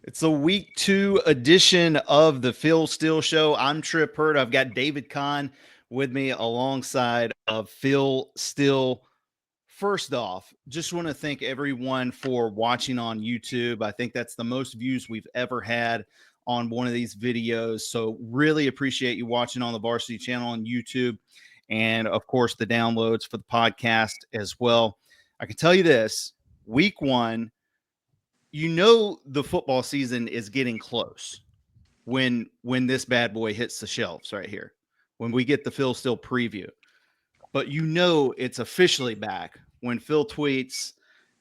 It's the week 2 edition of the Phil Steele Show. I'm Trip Hurd. I've got David Kahn with me alongside of Phil Steele. First off, just want to thank everyone for watching on YouTube. I think that's the most views we've ever had on one of these videos. So really appreciate you watching on the Varsity channel on YouTube. And of course, the downloads for the podcast as well. I can tell you this, week 1, the football season is getting close when this bad boy hits the shelves right here, when we get the Phil Steele preview. But it's officially back when Phil tweets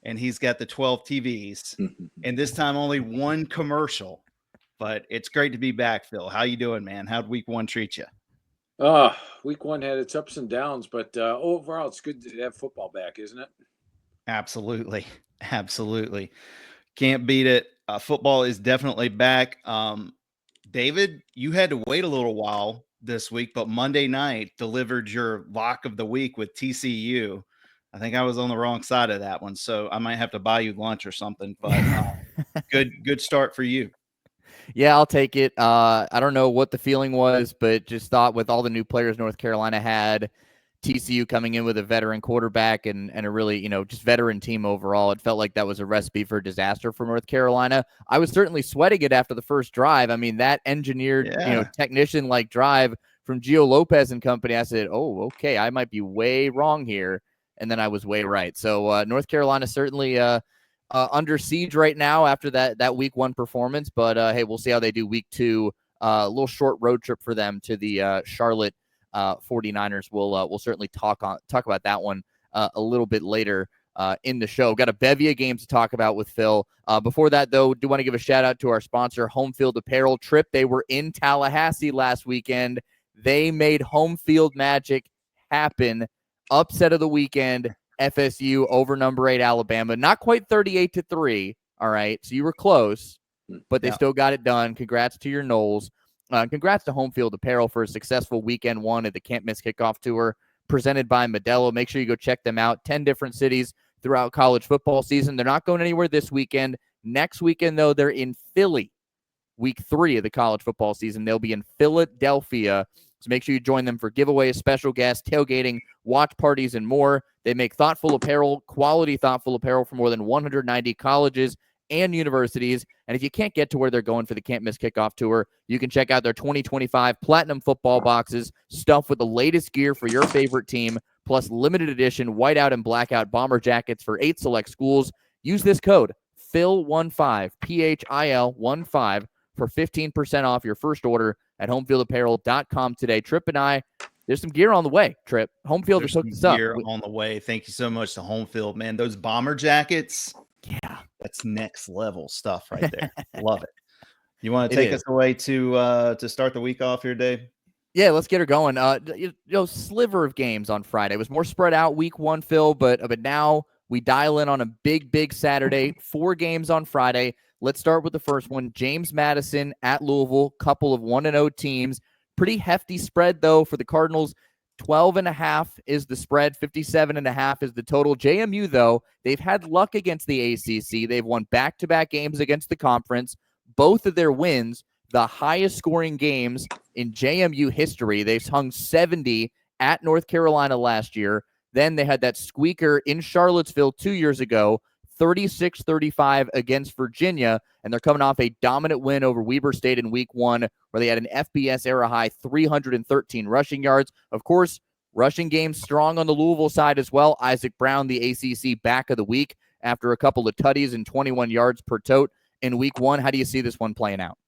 and he's got the 12 TVs and this time only one commercial. But it's great to be back, Phil. How you doing, man? How'd week 1 treat you? Week 1 had its ups and downs, but overall it's good to have football back, isn't it? Absolutely. Can't beat it. Football is definitely back. David, you had to wait a little while this week, but Monday night delivered your lock of the week with TCU. I think I was on the wrong side of that one, so I might have to buy you lunch or something, but good start for you. Yeah, I'll take it. I don't know what the feeling was, but just thought with all the new players North Carolina had, TCU coming in with a veteran quarterback and a really, just veteran team overall, it felt like that was a recipe for disaster for North Carolina. I was certainly sweating it after the first drive. I mean, that engineered, technician-like drive from Gio Lopez and company, I said, oh, okay, I might be way wrong here. And then I was way right. So North Carolina certainly under siege right now after that week 1 performance. But, hey, we'll see how they do week 2. A little short road trip for them to the Charlotte 49ers. We'll certainly talk about that one a little bit later in the show. Got a bevy of games to talk about with Phil. Before that, though, do want to give a shout out to our sponsor, Home Field Apparel. Trip, they were in Tallahassee last weekend. They made home field magic happen. Upset of the weekend, FSU over number 8 Alabama. Not quite 38-3. All right, so you were close, but they still got it done. Congrats to your Noles. Congrats to Home Field Apparel for a successful weekend 1 at the Can't Miss Kickoff Tour presented by Modelo. Make sure you go check them out. 10 different cities throughout college football season. They're not going anywhere this weekend. Next weekend, though, they're in Philly. Week 3 of the college football season. They'll be in Philadelphia. So make sure you join them for giveaways, special guests, tailgating, watch parties, and more. They make thoughtful apparel, quality thoughtful apparel for more than 190 colleges and universities. And if you can't get to where they're going for the Can't Miss Kickoff Tour, you can check out their 2025 Platinum Football Boxes, stuffed with the latest gear for your favorite team, plus limited edition whiteout and blackout bomber jackets for 8 select schools. Use this code, PHIL15, PHIL15, for 15% off your first order at homefieldapparel.com today. Trip and I, there's some gear on the way, Trip. Home Field has hooked us up. Gear on the way. Thank you so much to Home Field, man. Those bomber jackets, that's next level stuff right there. Love it. You want to take us away to start the week off here, Dave? Yeah, let's get her going. Sliver of games on Friday. It was more spread out week 1, Phil, but now we dial in on a big Saturday. 4 games on Friday. Let's start with the first one. James Madison at Louisville, couple of 1-0 teams. Pretty hefty spread, though, for the Cardinals. 12.5 is the spread. 57.5 is the total. JMU, though, they've had luck against the ACC. They've won back-to-back games against the conference. Both of their wins, the highest scoring games in JMU history. They've hung 70 at North Carolina last year. Then they had that squeaker in Charlottesville 2 years ago. 36-35 against Virginia, and they're coming off a dominant win over Weber State in week 1, where they had an FBS era high 313 rushing yards. Of course, rushing game strong on the Louisville side as well. Isaac Brown, the ACC back of the week, after a couple of tutties and 21 yards per tote in week 1. How do you see this one playing out?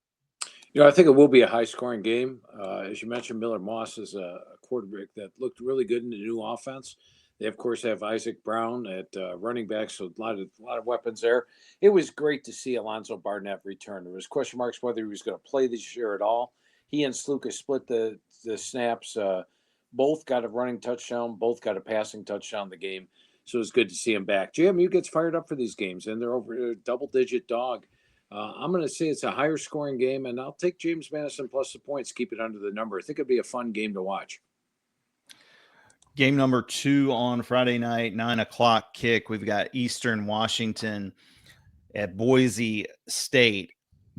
I think it will be a high-scoring game. As you mentioned, Miller Moss is a quarterback that looked really good in the new offense. They, of course, have Isaac Brown at running back, so a lot of weapons there. It was great to see Alonzo Barnett return. There was question marks whether he was going to play this year at all. He and Sluka split the snaps. Both got a running touchdown. Both got a passing touchdown in the game. So it was good to see him back. JMU gets fired up for these games, and they're over a double-digit dog. I'm going to say it's a higher scoring game, and I'll take James Madison plus the points, keep it under the number. I think it'd be a fun game to watch. Game number 2 on Friday night, 9:00 kick. We've got Eastern Washington at Boise State.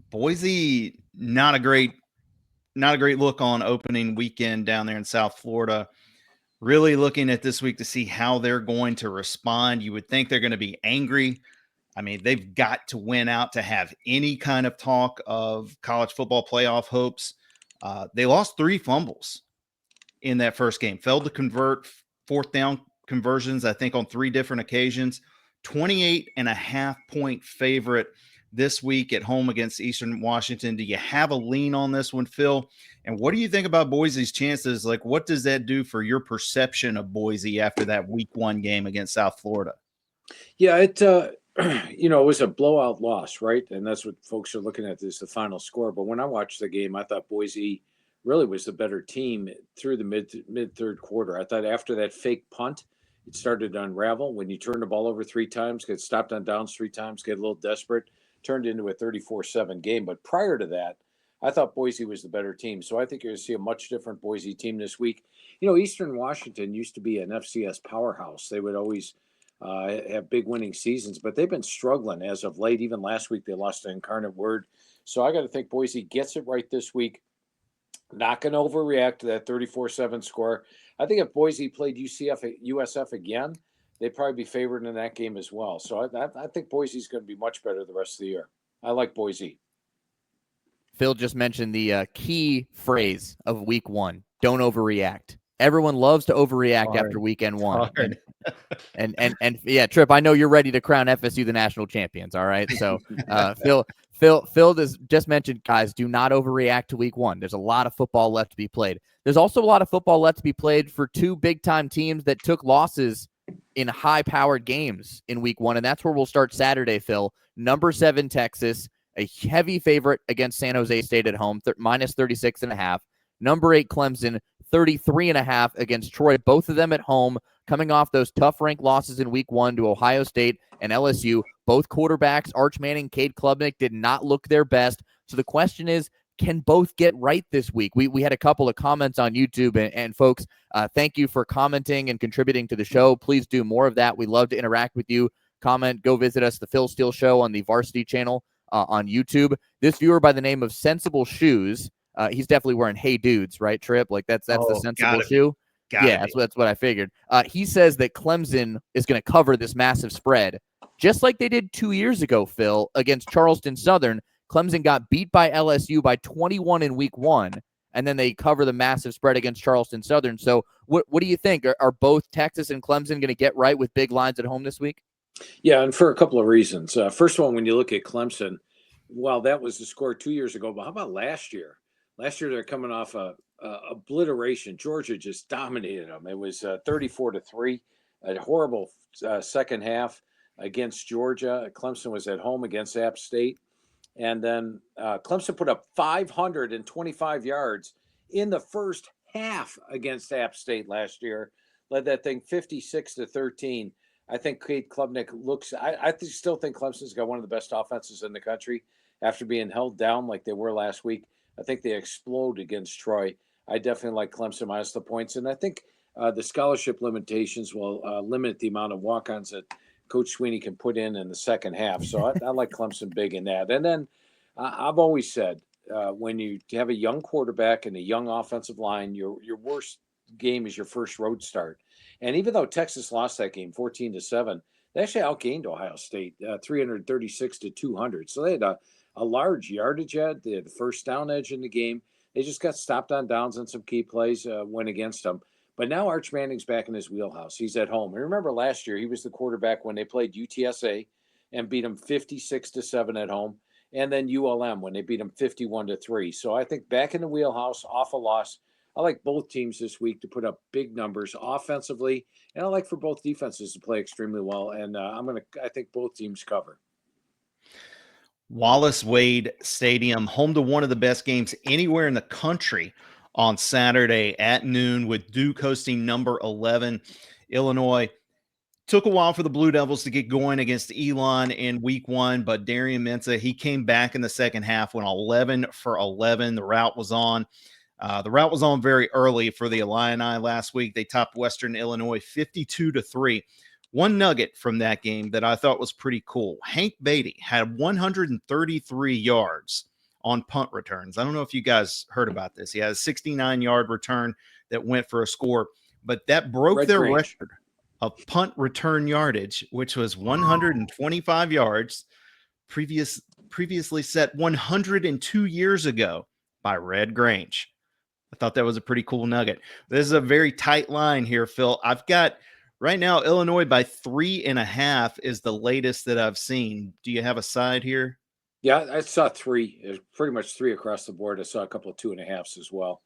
Boise, not a great look on opening weekend down there in South Florida. Really looking at this week to see how they're going to respond. You would think they're going to be angry. I mean, they've got to win out to have any kind of talk of college football playoff hopes. They lost 3 fumbles in that first game, failed to convert fourth down conversions, I think, on 3 different occasions. 28.5-point favorite this week at home against Eastern Washington. Do you have a lean on this one, Phil? And what do you think about Boise's chances? Like, what does that do for your perception of Boise after that week 1 game against South Florida? Yeah, it was a blowout loss, right? And that's what folks are looking at, is the final score. But when I watched the game, I thought Boise really was the better team through the mid third quarter. I thought after that fake punt, it started to unravel. When you turn the ball over 3 times, get stopped on downs 3 times, get a little desperate, turned into a 34-7 game. But prior to that, I thought Boise was the better team. So I think you're going to see a much different Boise team this week. Eastern Washington used to be an FCS powerhouse. They would always have big winning seasons, but they've been struggling as of late. Even last week, they lost to Incarnate Word. So I got to think Boise gets it right this week. Not going to overreact to that 34-7 score. I think if Boise played USF again, they'd probably be favored in that game as well. So I think Boise's going to be much better the rest of the year. I like Boise. Phil just mentioned the key phrase of week 1: don't overreact. Everyone loves to overreact after weekend 1. And yeah, Trip, I know you're ready to crown FSU the national champions. All right. So Phil just mentioned, guys, do not overreact to week 1. There's a lot of football left to be played. There's also a lot of football left to be played for 2 big time teams that took losses in high powered games in week 1. And that's where we'll start Saturday, Phil. Number 7, Texas, a heavy favorite against San Jose State at home, minus 36.5. Number 8, Clemson, 33.5 against Troy, both of them at home, coming off those tough ranked losses in week 1 to Ohio State and LSU. Both quarterbacks, Arch Manning, Cade Klubnik, did not look their best. So the question is, can both get right this week? We had a couple of comments on YouTube, and folks, thank you for commenting and contributing to the show. Please do more of that. We love to interact with you. Comment, go visit us, the Phil Steele Show on the Varsity channel on YouTube. This viewer by the name of Sensible Shoes, he's definitely wearing Hey Dudes, right, Trip? Like that's the sensible shoe. Yeah, that's what I figured. He says that Clemson is going to cover this massive spread, just like they did 2 years ago, Phil, against Charleston Southern. Clemson got beat by LSU by 21 in week 1, and then they cover the massive spread against Charleston Southern. So what do you think? Are both Texas and Clemson going to get right with big lines at home this week? Yeah, and for a couple of reasons. First of all, when you look at Clemson, well, that was the score 2 years ago, but how about last year? Last year, they're coming off a obliteration. Georgia just dominated them. It was 34-3, a horrible second half against Georgia. Clemson was at home against App State. And then Clemson put up 525 yards in the first half against App State last year. Led that thing 56-13. I think Cade Klubnik looks – I still think Clemson's got one of the best offenses in the country after being held down like they were last week. I think they explode against Troy. I definitely like Clemson minus the points. And I think the scholarship limitations will limit the amount of walk-ons that Coach Sweeney can put in the second half. So I like Clemson big in that. And then I've always said when you have a young quarterback and a young offensive line, your worst game is your first road start. And even though Texas lost that game 14-7, they actually outgained Ohio State 336-200. So they had a large yardage edge. They had the first down edge in the game. They just got stopped on downs and some key plays went against them. But now Arch Manning's back in his wheelhouse. He's at home. And remember last year, he was the quarterback when they played UTSA and beat them 56-7 at home. And then ULM when they beat them 51-3. So I think back in the wheelhouse, off a loss. I like both teams this week to put up big numbers offensively. And I like for both defenses to play extremely well. And I think both teams cover. Wallace Wade Stadium, home to one of the best games anywhere in the country on Saturday at noon, with Duke hosting number 11 Illinois. Took a while for the Blue Devils to get going against Elon in week 1, but Darian Mensah, he came back in the second half, went 11 for 11. The route was on. Very early for the Illini last week. They topped Western Illinois 52-3. One nugget from that game that I thought was pretty cool: Hank Beatty had 133 yards on punt returns. I don't know if you guys heard about this. He had a 69-yard return that went for a score, but that broke their record of punt return yardage, which was 125 yards, previously set 102 years ago by Red Grange. I thought that was a pretty cool nugget. This is a very tight line here, Phil. I've got right now Illinois by 3.5 is the latest that I've seen. Do you have a side here? Yeah, I saw 3. It was pretty much 3 across the board. I saw a couple of 2.5s as well.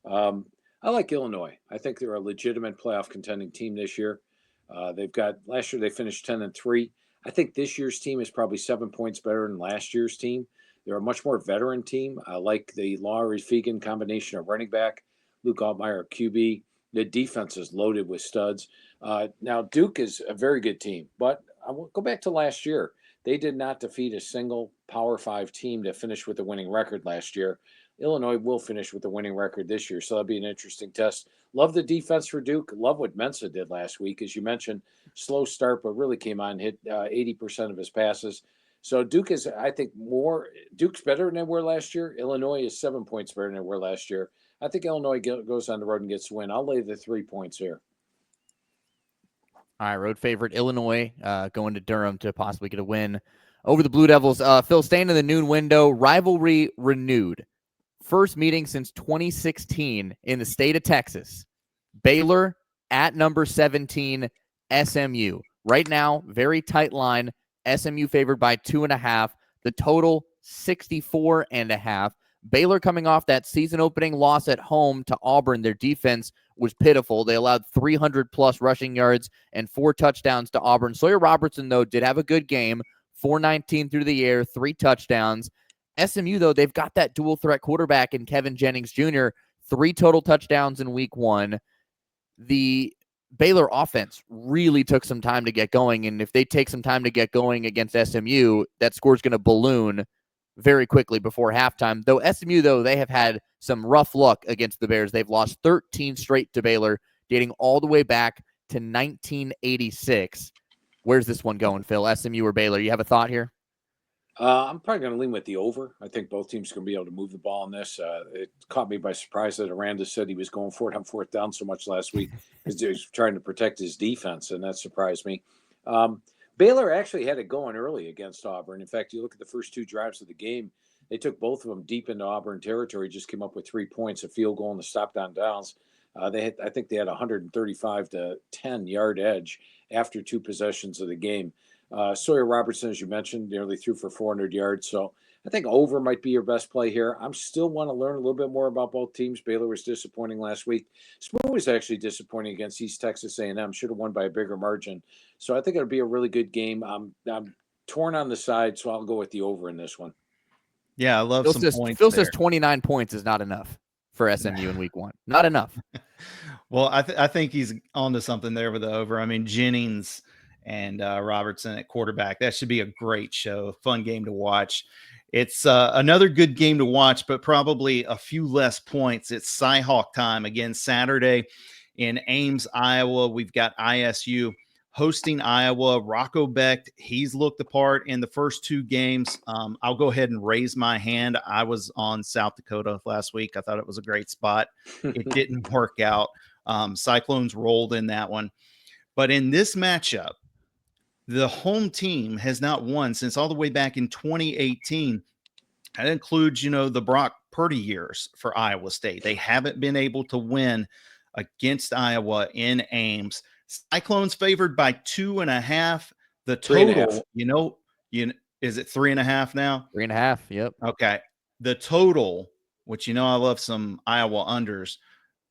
I like Illinois. I think they're a legitimate playoff contending team this year. Last year they finished 10-3. I think this year's team is probably 7 points better than last year's team. They're a much more veteran team. I like the Lowry-Fegan combination of running back, Luke Altmaier, QB. The defense is loaded with studs. Now, Duke is a very good team, but I will go back to last year. They did not defeat a single Power 5 team to finish with a winning record last year. Illinois will finish with a winning record this year, so that'll be an interesting test. Love the defense for Duke. Love what Mensa did last week. As you mentioned, slow start, but really came on, hit 80% of his passes. So Duke is, I think, Duke's better than they were last year. Illinois is 7 points better than they were last year. I think Illinois goes on the road and gets the win. I'll lay the 3 points here. All right, road favorite Illinois going to Durham to possibly get a win over the Blue Devils. Phil, staying in the noon window, rivalry renewed. First meeting since 2016 in the state of Texas. Baylor at number 17, SMU. Right now, very tight line. SMU favored by 2.5. The total 64.5. Baylor coming off that season opening loss at home to Auburn. Their defense was pitiful. They allowed 300+ rushing yards and 4 touchdowns to Auburn. Sawyer Robertson, though, did have a good game. 419 through the air, 3 touchdowns. SMU, though, they've got that dual threat quarterback in Kevin Jennings Jr., 3 total touchdowns in week 1. The Baylor offense really took some time to get going, and if they take some time to get going against SMU, that score's going to balloon very quickly before halftime. Though SMU, they have had some rough luck against the Bears. They've lost 13 straight to Baylor, dating all the way back to 1986. Where's this one going, Phil? SMU or Baylor? You have a thought here? I'm probably going to lean with the over. I think both teams are going to be able to move the ball in this. It caught me by surprise that Aranda said he was going for it on 4th down so much last week because he was trying to protect his defense, and that surprised me. Baylor actually had it going early against Auburn. In fact, you look at the first 2 drives of the game, they took both of them deep into Auburn territory, just came up with 3 points, a field goal, and the stop down downs. I think they had a 135-10 yard edge after 2 possessions of the game. Sawyer Robertson, as you mentioned, nearly threw for 400 yards. So I think over might be your best play here. I'm still want to learn a little bit more about both teams. Baylor was disappointing last week. SMU was actually disappointing against East Texas A&M. Should have won by a bigger margin. So I think it'll be a really good game. I'm torn on the side, so I'll go with the over in this one. Yeah, I love points. Phil says 29 points is not enough for SMU in week 1. Not enough. Well, I think he's onto something there with the over. I mean, Jennings and Robertson at quarterback. That should be a great show, fun game to watch. It's another good game to watch, but probably a few less points. It's Cyhawk time again Saturday in Ames, Iowa. We've got ISU hosting Iowa. Rocco Becht, he's looked the part in the first 2 games. I'll go ahead and raise my hand. I was on South Dakota last week. I thought it was a great spot. It didn't work out. Cyclones rolled in that one. But in this matchup, the home team has not won since all the way back in 2018. That includes, the Brock Purdy years for Iowa State. They haven't been able to win against Iowa in Ames. Cyclones favored by 2.5. The total, is it 3.5 now? 3.5. Yep. Okay. The total, which, I love some Iowa unders,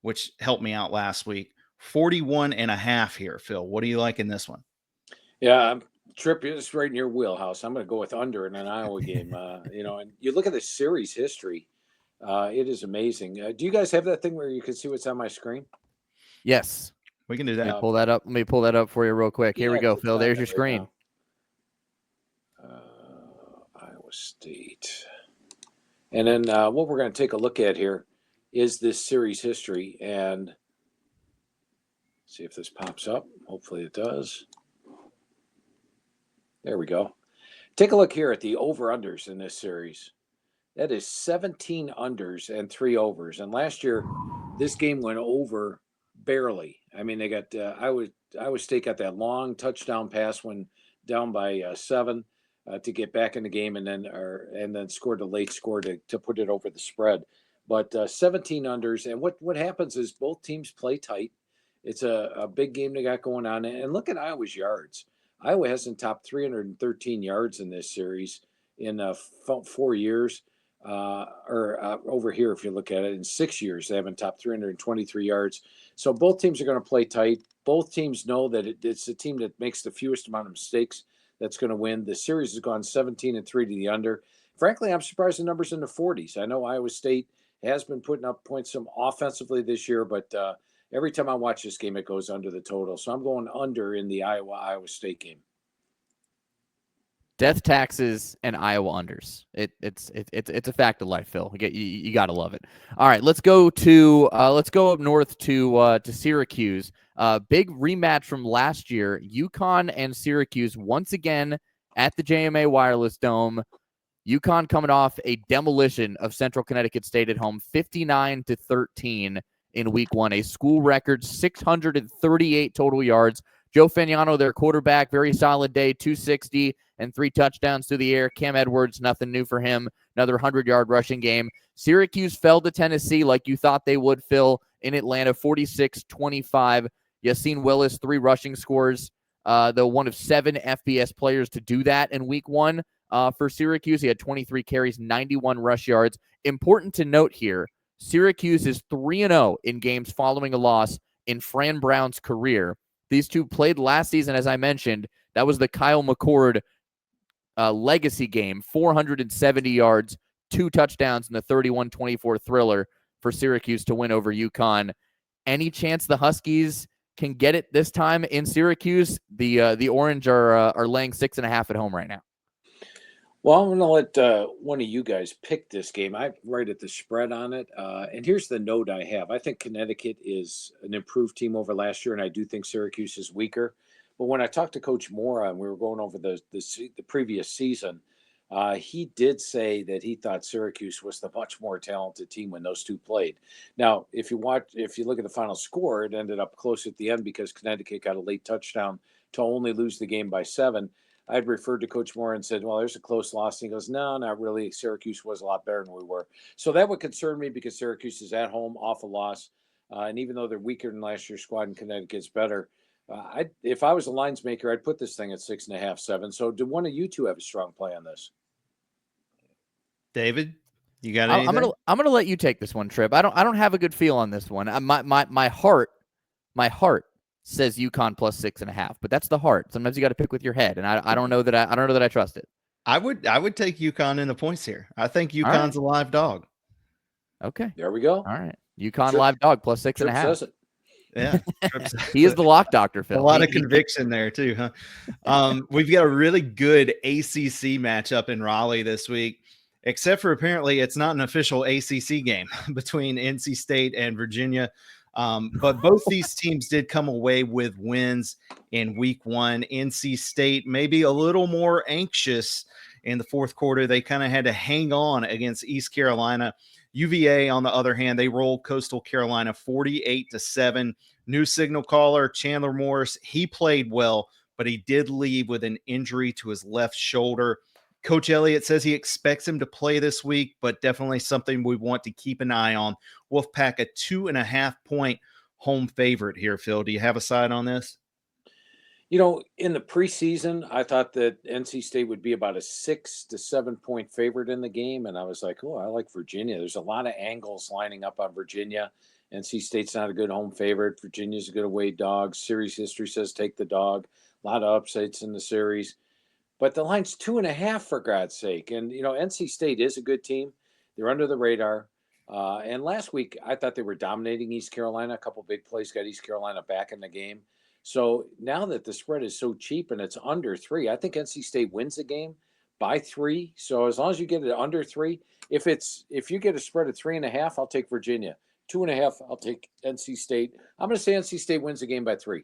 which helped me out last week, 41.5 here. Phil, what do you like in this one? Yeah, Trip is right in your wheelhouse. I'm going to go with under in an Iowa game. And you look at the series history, it is amazing. Do you guys have that thing where you can see what's on my screen? Yes. We can do that. Let me pull that up for you real quick. Here we go, Phil. There's your screen. Iowa State. And then what we're going to take a look at here is this series history and see if this pops up. Hopefully it does. There we go. Take a look here at the over-unders in this series. That is 17 unders and 3 overs. And last year, this game went over barely. I mean, they got Iowa State got that long touchdown pass when down by 7 to get back in the game, and then scored a late score to put it over the spread. But 17 unders, and what happens is both teams play tight. It's a big game they got going on, and look at Iowa's yards. Iowa hasn't topped 313 yards in this series in 4 years. Over here, if you look at it, in 6 years, they haven't topped 323 yards. So both teams are going to play tight. Both teams know that it's the team that makes the fewest amount of mistakes that's going to win. The series has gone 17-3 to the under. Frankly, I'm surprised the number's in the 40s. I know Iowa State has been putting up points some offensively this year, but every time I watch this game, it goes under the total. So I'm going under in the Iowa State game. Death taxes and Iowa unders. It's a fact of life, Phil. You got to love it. All right, let's go up north to Syracuse. Big rematch from last year. Yukon and Syracuse once again at the JMA Wireless Dome. Yukon coming off a demolition of Central Connecticut State at home, 59-13 in week 1. A school record 638 total yards. Joe Fagnano, their quarterback, very solid day, 260 and 3 touchdowns through the air. Cam Edwards, nothing new for him. Another 100-yard rushing game. Syracuse fell to Tennessee like you thought they would, Phil, in Atlanta, 46-25. Yassine Willis, 3 rushing scores. Though one of 7 FBS players to do that in week 1 for Syracuse. He had 23 carries, 91 rush yards. Important to note here, Syracuse is 3-0 in games following a loss in Fran Brown's career. These two played last season, as I mentioned. That was the Kyle McCord legacy game, 470 yards, 2 touchdowns in the 31-24 thriller for Syracuse to win over Yukon. Any chance the Huskies can get it this time in Syracuse? The Orange are laying 6.5 at home right now. Well, I'm going to let one of you guys pick this game. I'm right at the spread on it. And here's the note I have. I think Connecticut is an improved team over last year, and I do think Syracuse is weaker. But when I talked to Coach Mora and we were going over the previous season, he did say that he thought Syracuse was the much more talented team when those two played. Now, if you look at the final score, it ended up close at the end because Connecticut got a late touchdown to only lose the game by 7. I'd referred to Coach Moore and said, well, there's a close loss. And he goes, no, not really. Syracuse was a lot better than we were. So that would concern me because Syracuse is at home off a loss. And even though they're weaker than last year's squad and Connecticut's better, if I was a lines maker, I'd put this thing at 6.5, 7. So do one of you two have a strong play on this? David, you got anything? I'm gonna let you take this one, Trip. I don't have a good feel on this one. My heart says Yukon plus 6.5, but that's the heart. Sometimes you got to pick with your head, and I don't know that I trust it. I would take Yukon in the points here. I think Yukon's a live dog. Okay, there we go. All right, Yukon live dog plus 6.5. Says it. Yeah, he is the lock doctor, Phil. A lot of conviction there too, huh? We've got a really good ACC matchup in Raleigh this week, except for apparently it's not an official ACC game between NC State and Virginia. But both these teams did come away with wins in week 1. NC State maybe a little more anxious in the fourth quarter. They kind of had to hang on against East Carolina. UVA, on the other hand, they rolled Coastal Carolina 48-7. New signal caller, Chandler Morris, he played well, but he did leave with an injury to his left shoulder. Coach Elliott says he expects him to play this week, but definitely something we want to keep an eye on. Wolfpack, a 2.5-point home favorite here, Phil. Do you have a side on this? You know, in the preseason, I thought that NC State would be about a 6 to 7 point favorite in the game. And I was like, oh, I like Virginia. There's a lot of angles lining up on Virginia. NC State's not a good home favorite. Virginia's a good away dog. Series history says take the dog. A lot of upsets in the series. But the line's 2.5 for God's sake. And, you know, NC State is a good team. They're under the radar. And last week, I thought they were dominating East Carolina. A couple big plays got East Carolina back in the game. So now that the spread is so cheap and it's under 3, I think NC State wins the game by 3. So as long as you get it under 3, if you get a spread of 3.5, I'll take Virginia. 2.5, I'll take NC State. I'm going to say NC State wins the game by 3.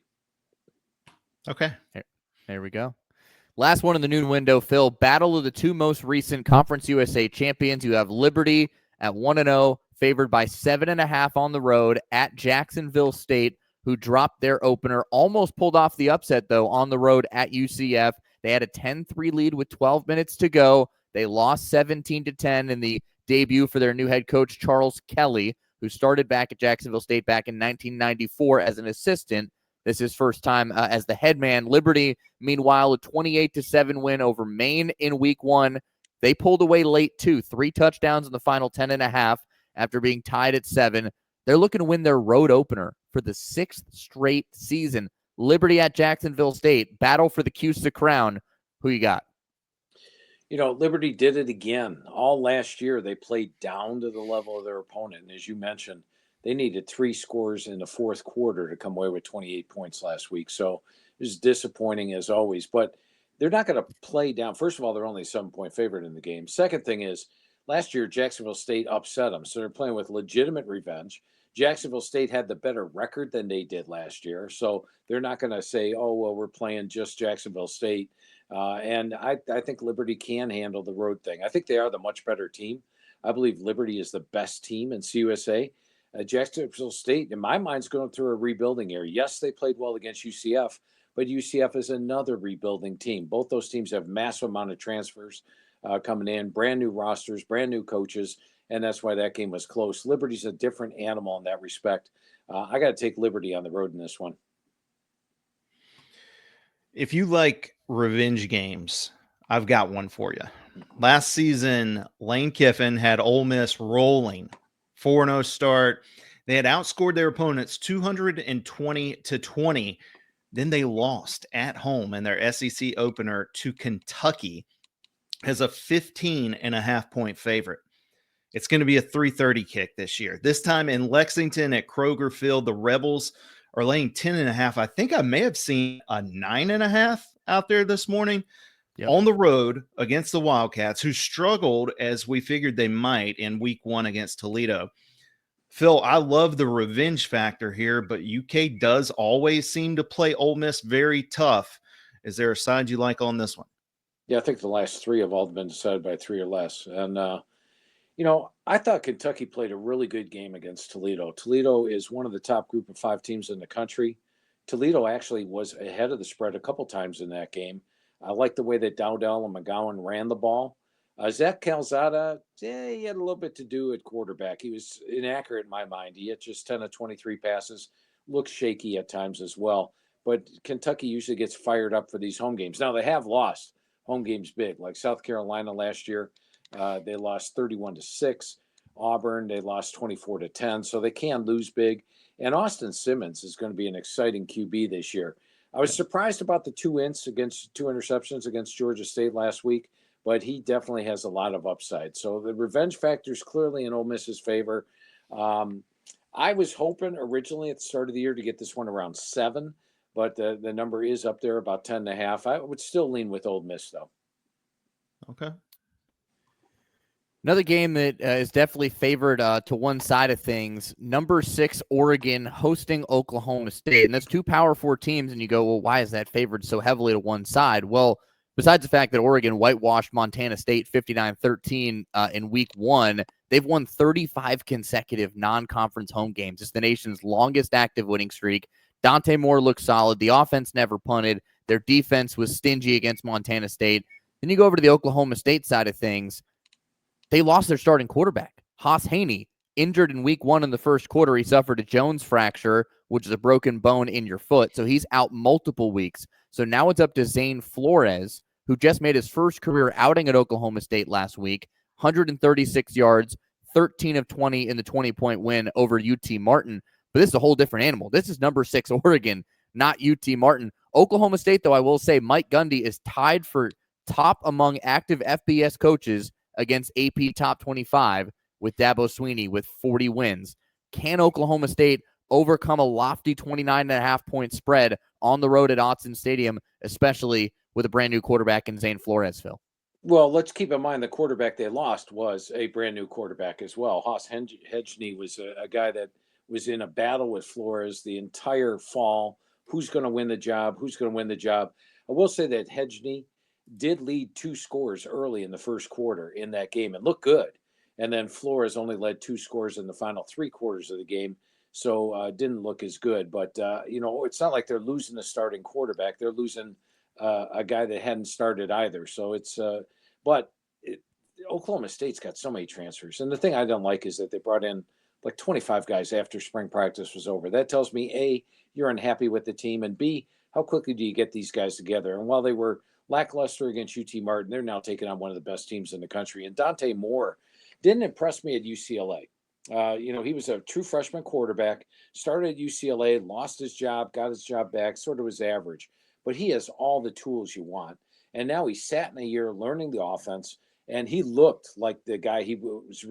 Okay. There we go. Last one in the noon window, Phil. Battle of the two most recent Conference USA champions. You have Liberty at 1-0, favored by 7.5 on the road at Jacksonville State, who dropped their opener. Almost pulled off the upset, though, on the road at UCF. They had a 10-3 lead with 12 minutes to go. They lost 17-10 in the debut for their new head coach, Charles Kelly, who started back at Jacksonville State back in 1994 as an assistant. This is his first time as the head man. Liberty, meanwhile, a 28-7 win over Maine in week 1. They pulled away late, too. 3 touchdowns in the final 10.5 after being tied at 7. They're looking to win their road opener for the 6th straight season. Liberty at Jacksonville State. Battle for the CUSA crown. Who you got? Liberty did it again. All last year, they played down to the level of their opponent. And as you mentioned, they needed 3 scores in the fourth quarter to come away with 28 points last week. So it was disappointing as always. But they're not going to play down. First of all, they're only a 7-point favorite in the game. Second thing is, last year, Jacksonville State upset them. So they're playing with legitimate revenge. Jacksonville State had the better record than they did last year. So they're not going to say, oh, well, we're playing just Jacksonville State. And I think Liberty can handle the road thing. I think they are the much better team. I believe Liberty is the best team in CUSA. Jacksonville State, in my mind, is going through a rebuilding year. Yes, they played well against UCF, but UCF is another rebuilding team. Both those teams have massive amount of transfers coming in, brand new rosters, brand new coaches, and that's why that game was close. Liberty's a different animal in that respect. I got to take Liberty on the road in this one. If you like revenge games, I've got one for you. Last season, Lane Kiffin had Ole Miss rolling, 4-0 start. They had outscored their opponents 220-20. Then they lost at home in their SEC opener to Kentucky as a 15.5-point favorite. It's going to be a 3:30 kick this year. This time in Lexington at Kroger Field, the Rebels are laying 10.5. I think I may have seen a 9.5 out there this morning. Yep. On the road against the Wildcats, who struggled as we figured they might in week 1 against Toledo. Phil, I love the revenge factor here, but UK does always seem to play Ole Miss very tough. Is there a side you like on this one? Yeah, I think the last 3 have all been decided by 3 or less. And, I thought Kentucky played a really good game against Toledo. Toledo is one of the top group of 5 teams in the country. Toledo actually was ahead of the spread a couple times in that game. I like the way that Dowdell and McGowan ran the ball. Zach Calzada, he had a little bit to do at quarterback. He was inaccurate in my mind. He had just 10 of 23 passes. Looked shaky at times as well. But Kentucky usually gets fired up for these home games. Now, they have lost home games big, like South Carolina last year. They lost 31-6. Auburn, they lost 24-10. So they can lose big. And Austin Simmons is going to be an exciting QB this year. I was surprised about the 2 interceptions against Georgia State last week, but he definitely has a lot of upside. So the revenge factor is clearly in Ole Miss's favor. I was hoping originally at the start of the year to get this one around 7, but the number is up there about 10.5. I would still lean with Ole Miss, though. Okay. Another game that is definitely favored to one side of things. Number 6, Oregon hosting Oklahoma State. And that's 2 Power 4 teams. And you go, well, why is that favored so heavily to one side? Well, besides the fact that Oregon whitewashed Montana State 59-13 in week 1, they've won 35 consecutive non-conference home games. It's the nation's longest active winning streak. Dante Moore looks solid. The offense never punted. Their defense was stingy against Montana State. Then you go over to the Oklahoma State side of things. They lost their starting quarterback, Haas Haney, injured in week 1 in the first quarter. He suffered a Jones fracture, which is a broken bone in your foot. So he's out multiple weeks. So now it's up to Zane Flores, who just made his first career outing at Oklahoma State last week, 136 yards, 13 of 20 in the 20-point win over UT Martin. But this is a whole different animal. This is number 6 Oregon, not UT Martin. Oklahoma State, though, I will say Mike Gundy is tied for top among active FBS coaches against AP Top 25 with Dabo Swinney with 40 wins. Can Oklahoma State overcome a lofty 29.5-point spread on the road at Autzen Stadium, especially with a brand new quarterback in Zane Flores, Phil? Well, let's keep in mind the quarterback they lost was a brand new quarterback as well. Haas Hedgney was a guy that was in a battle with Flores the entire fall. Who's going to win the job? Who's going to win the job? I will say that Hedgney did lead 2 scores early in the first quarter in that game and looked good. And then Flores only led 2 scores in the final 3 quarters of the game. So didn't look as good. But, it's not like they're losing the starting quarterback. They're losing a guy that hadn't started either. So Oklahoma State's got so many transfers. And the thing I don't like is that they brought in like 25 guys after spring practice was over. That tells me, A, you're unhappy with the team, and B, how quickly do you get these guys together? And while they were lackluster against UT Martin, they're now taking on one of the best teams in the country. And Dante Moore didn't impress me at UCLA. He was a true freshman quarterback, started at UCLA, lost his job, got his job back, sort of was average. But he has all the tools you want. And now he sat in a year learning the offense, and he looked like the guy he was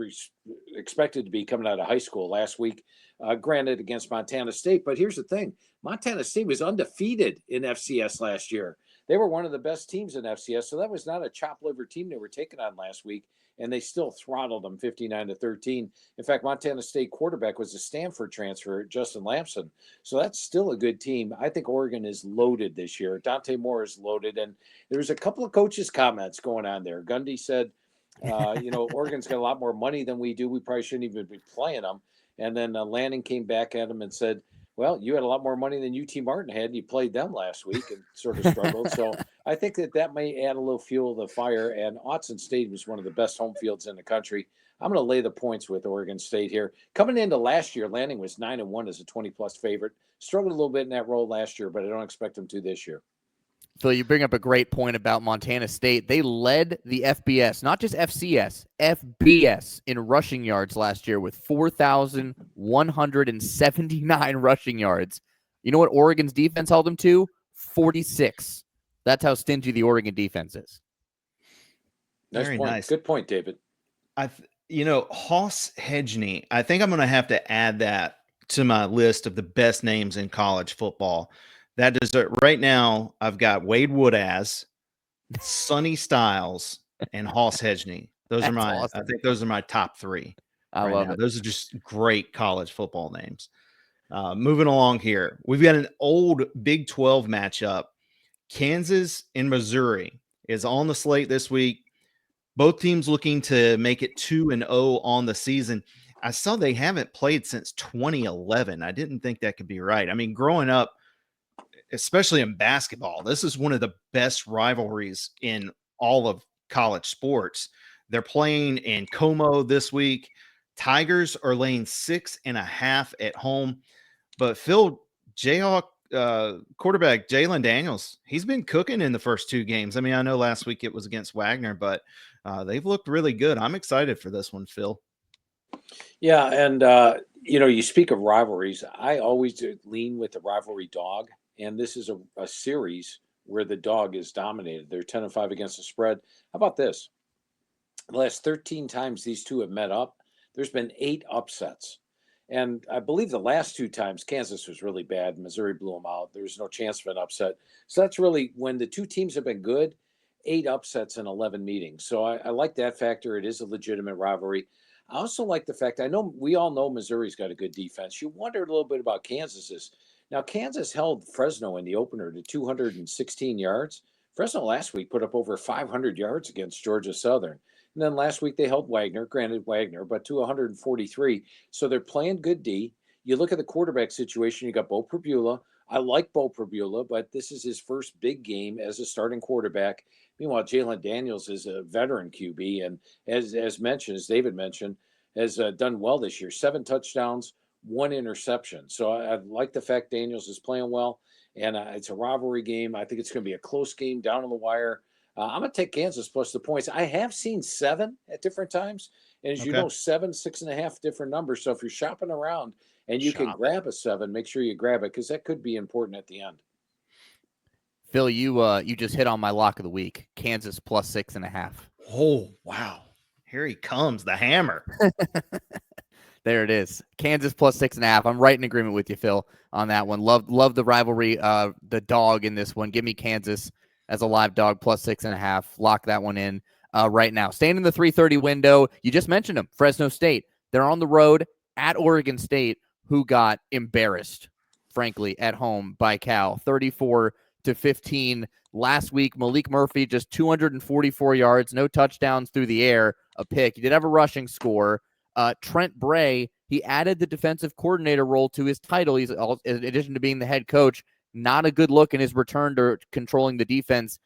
expected to be coming out of high school last week, granted against Montana State. But here's the thing. Montana State was undefeated in FCS last year. They were one of the best teams in FCS, so that was not a chop liver team they were taking on last week, and they still throttled them 59-13. In fact, Montana State quarterback was a Stanford transfer, Justin Lamson. So that's still a good team. I think Oregon is loaded this year. Dante Moore is loaded, and there's a couple of coaches' comments going on there. Gundy said, Oregon's got a lot more money than we do. We probably shouldn't even be playing them. And then Lanning came back at him and said, well, you had a lot more money than UT Martin had. You played them last week and sort of struggled. So I think that may add a little fuel to the fire. And Autzen Stadium is one of the best home fields in the country. I'm going to lay the points with Oregon State here. Coming into last year, Lanning was 9-1 as a 20-plus favorite. Struggled a little bit in that role last year, but I don't expect him to this year. Phil, you bring up a great point about Montana State. They led the FBS, not just FCS, FBS in rushing yards last year with 4,179 rushing yards. You know what Oregon's defense held them to? 46. That's how stingy the Oregon defense is. Very nice. Good point, David. Hoss Hedgney, I think I'm going to have to add that to my list of the best names in college football. That is right now. I've got Wade Woodaz, Sonny Styles, and Hoss Hedgney. Those are awesome. I think those are my top 3. I love it. Those are just great college football names. Moving along here, we've got an old Big 12 matchup. Kansas and Missouri is on the slate this week. Both teams looking to make it 2-0 on the season. I saw they haven't played since 2011. I didn't think that could be right. I mean, growing up, especially in basketball, this is one of the best rivalries in all of college sports. They're playing in Como this week. Tigers are laying 6.5 at home. But Phil, Jayhawk quarterback Jalen Daniels, he's been cooking in the first 2 games. I mean, I know last week it was against Wagner, but they've looked really good. I'm excited for this one, Phil. Yeah, and, you speak of rivalries. I always lean with the rivalry dog. And this is a series where the dog is dominated. They're 10-5 against the spread. How about this? The last 13 times these two have met up, there's been 8 upsets. And I believe the last 2 times, Kansas was really bad. Missouri blew them out. There was no chance of an upset. So that's really when the 2 teams have been good, 8 upsets in 11 meetings. So I like that factor. It is a legitimate rivalry. I also like the fact, we all know Missouri's got a good defense. You wondered a little bit about Kansas's. Now, Kansas held Fresno in the opener to 216 yards. Fresno last week put up over 500 yards against Georgia Southern. And then last week they held Wagner, but to 143. So they're playing good D. You look at the quarterback situation, you got Bo Pribula. I like Bo Pribula, but this is his first big game as a starting quarterback. Meanwhile, Jalen Daniels is a veteran QB, and as David mentioned, has done well this year. 7 touchdowns, 1 interception. So I like the fact Daniels is playing well, and it's a rivalry game. I think it's going to be a close game down on the wire. I'm going to take Kansas plus the points. I have seen 7 at different times, and as you know, 7, 6.5 different numbers. So if you're shopping around and you can grab a 7, make sure you grab it because that could be important at the end. Phil, you just hit on my lock of the week. Kansas plus 6.5. Oh, wow. Here he comes, the hammer. There it is. Kansas plus 6.5. I'm right in agreement with you, Phil, on that one. Love the rivalry, the dog in this one. Give me Kansas as a live dog plus 6.5. Lock that one in right now. Staying in the 3:30 window. You just mentioned them, Fresno State. They're on the road at Oregon State, who got embarrassed, frankly, at home by Cal, 34-21. 15 last week. Malik Murphy, just 244 yards, no touchdowns through the air, a pick. He did have a rushing score. Trent Bray, he added the defensive coordinator role to his title. He's, in addition to being the head coach, not a good look in his return to controlling the defense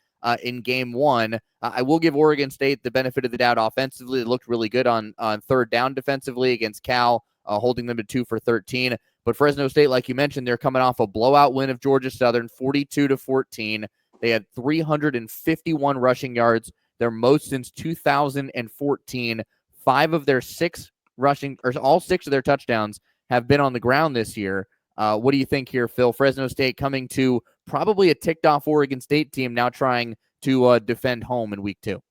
in game one. I will give Oregon State the benefit of the doubt offensively. It looked really good on third down defensively against Cal, holding them to 2 for 13. But Fresno State, like you mentioned, they're coming off a blowout win of Georgia Southern, 42-14. They had 351 rushing yards, their most since 2014. 5 of their 6 rushing, or all 6 of their touchdowns have been on the ground this year. What do you think here, Phil? Fresno State coming to probably a ticked-off Oregon State team now trying to defend home in week 2.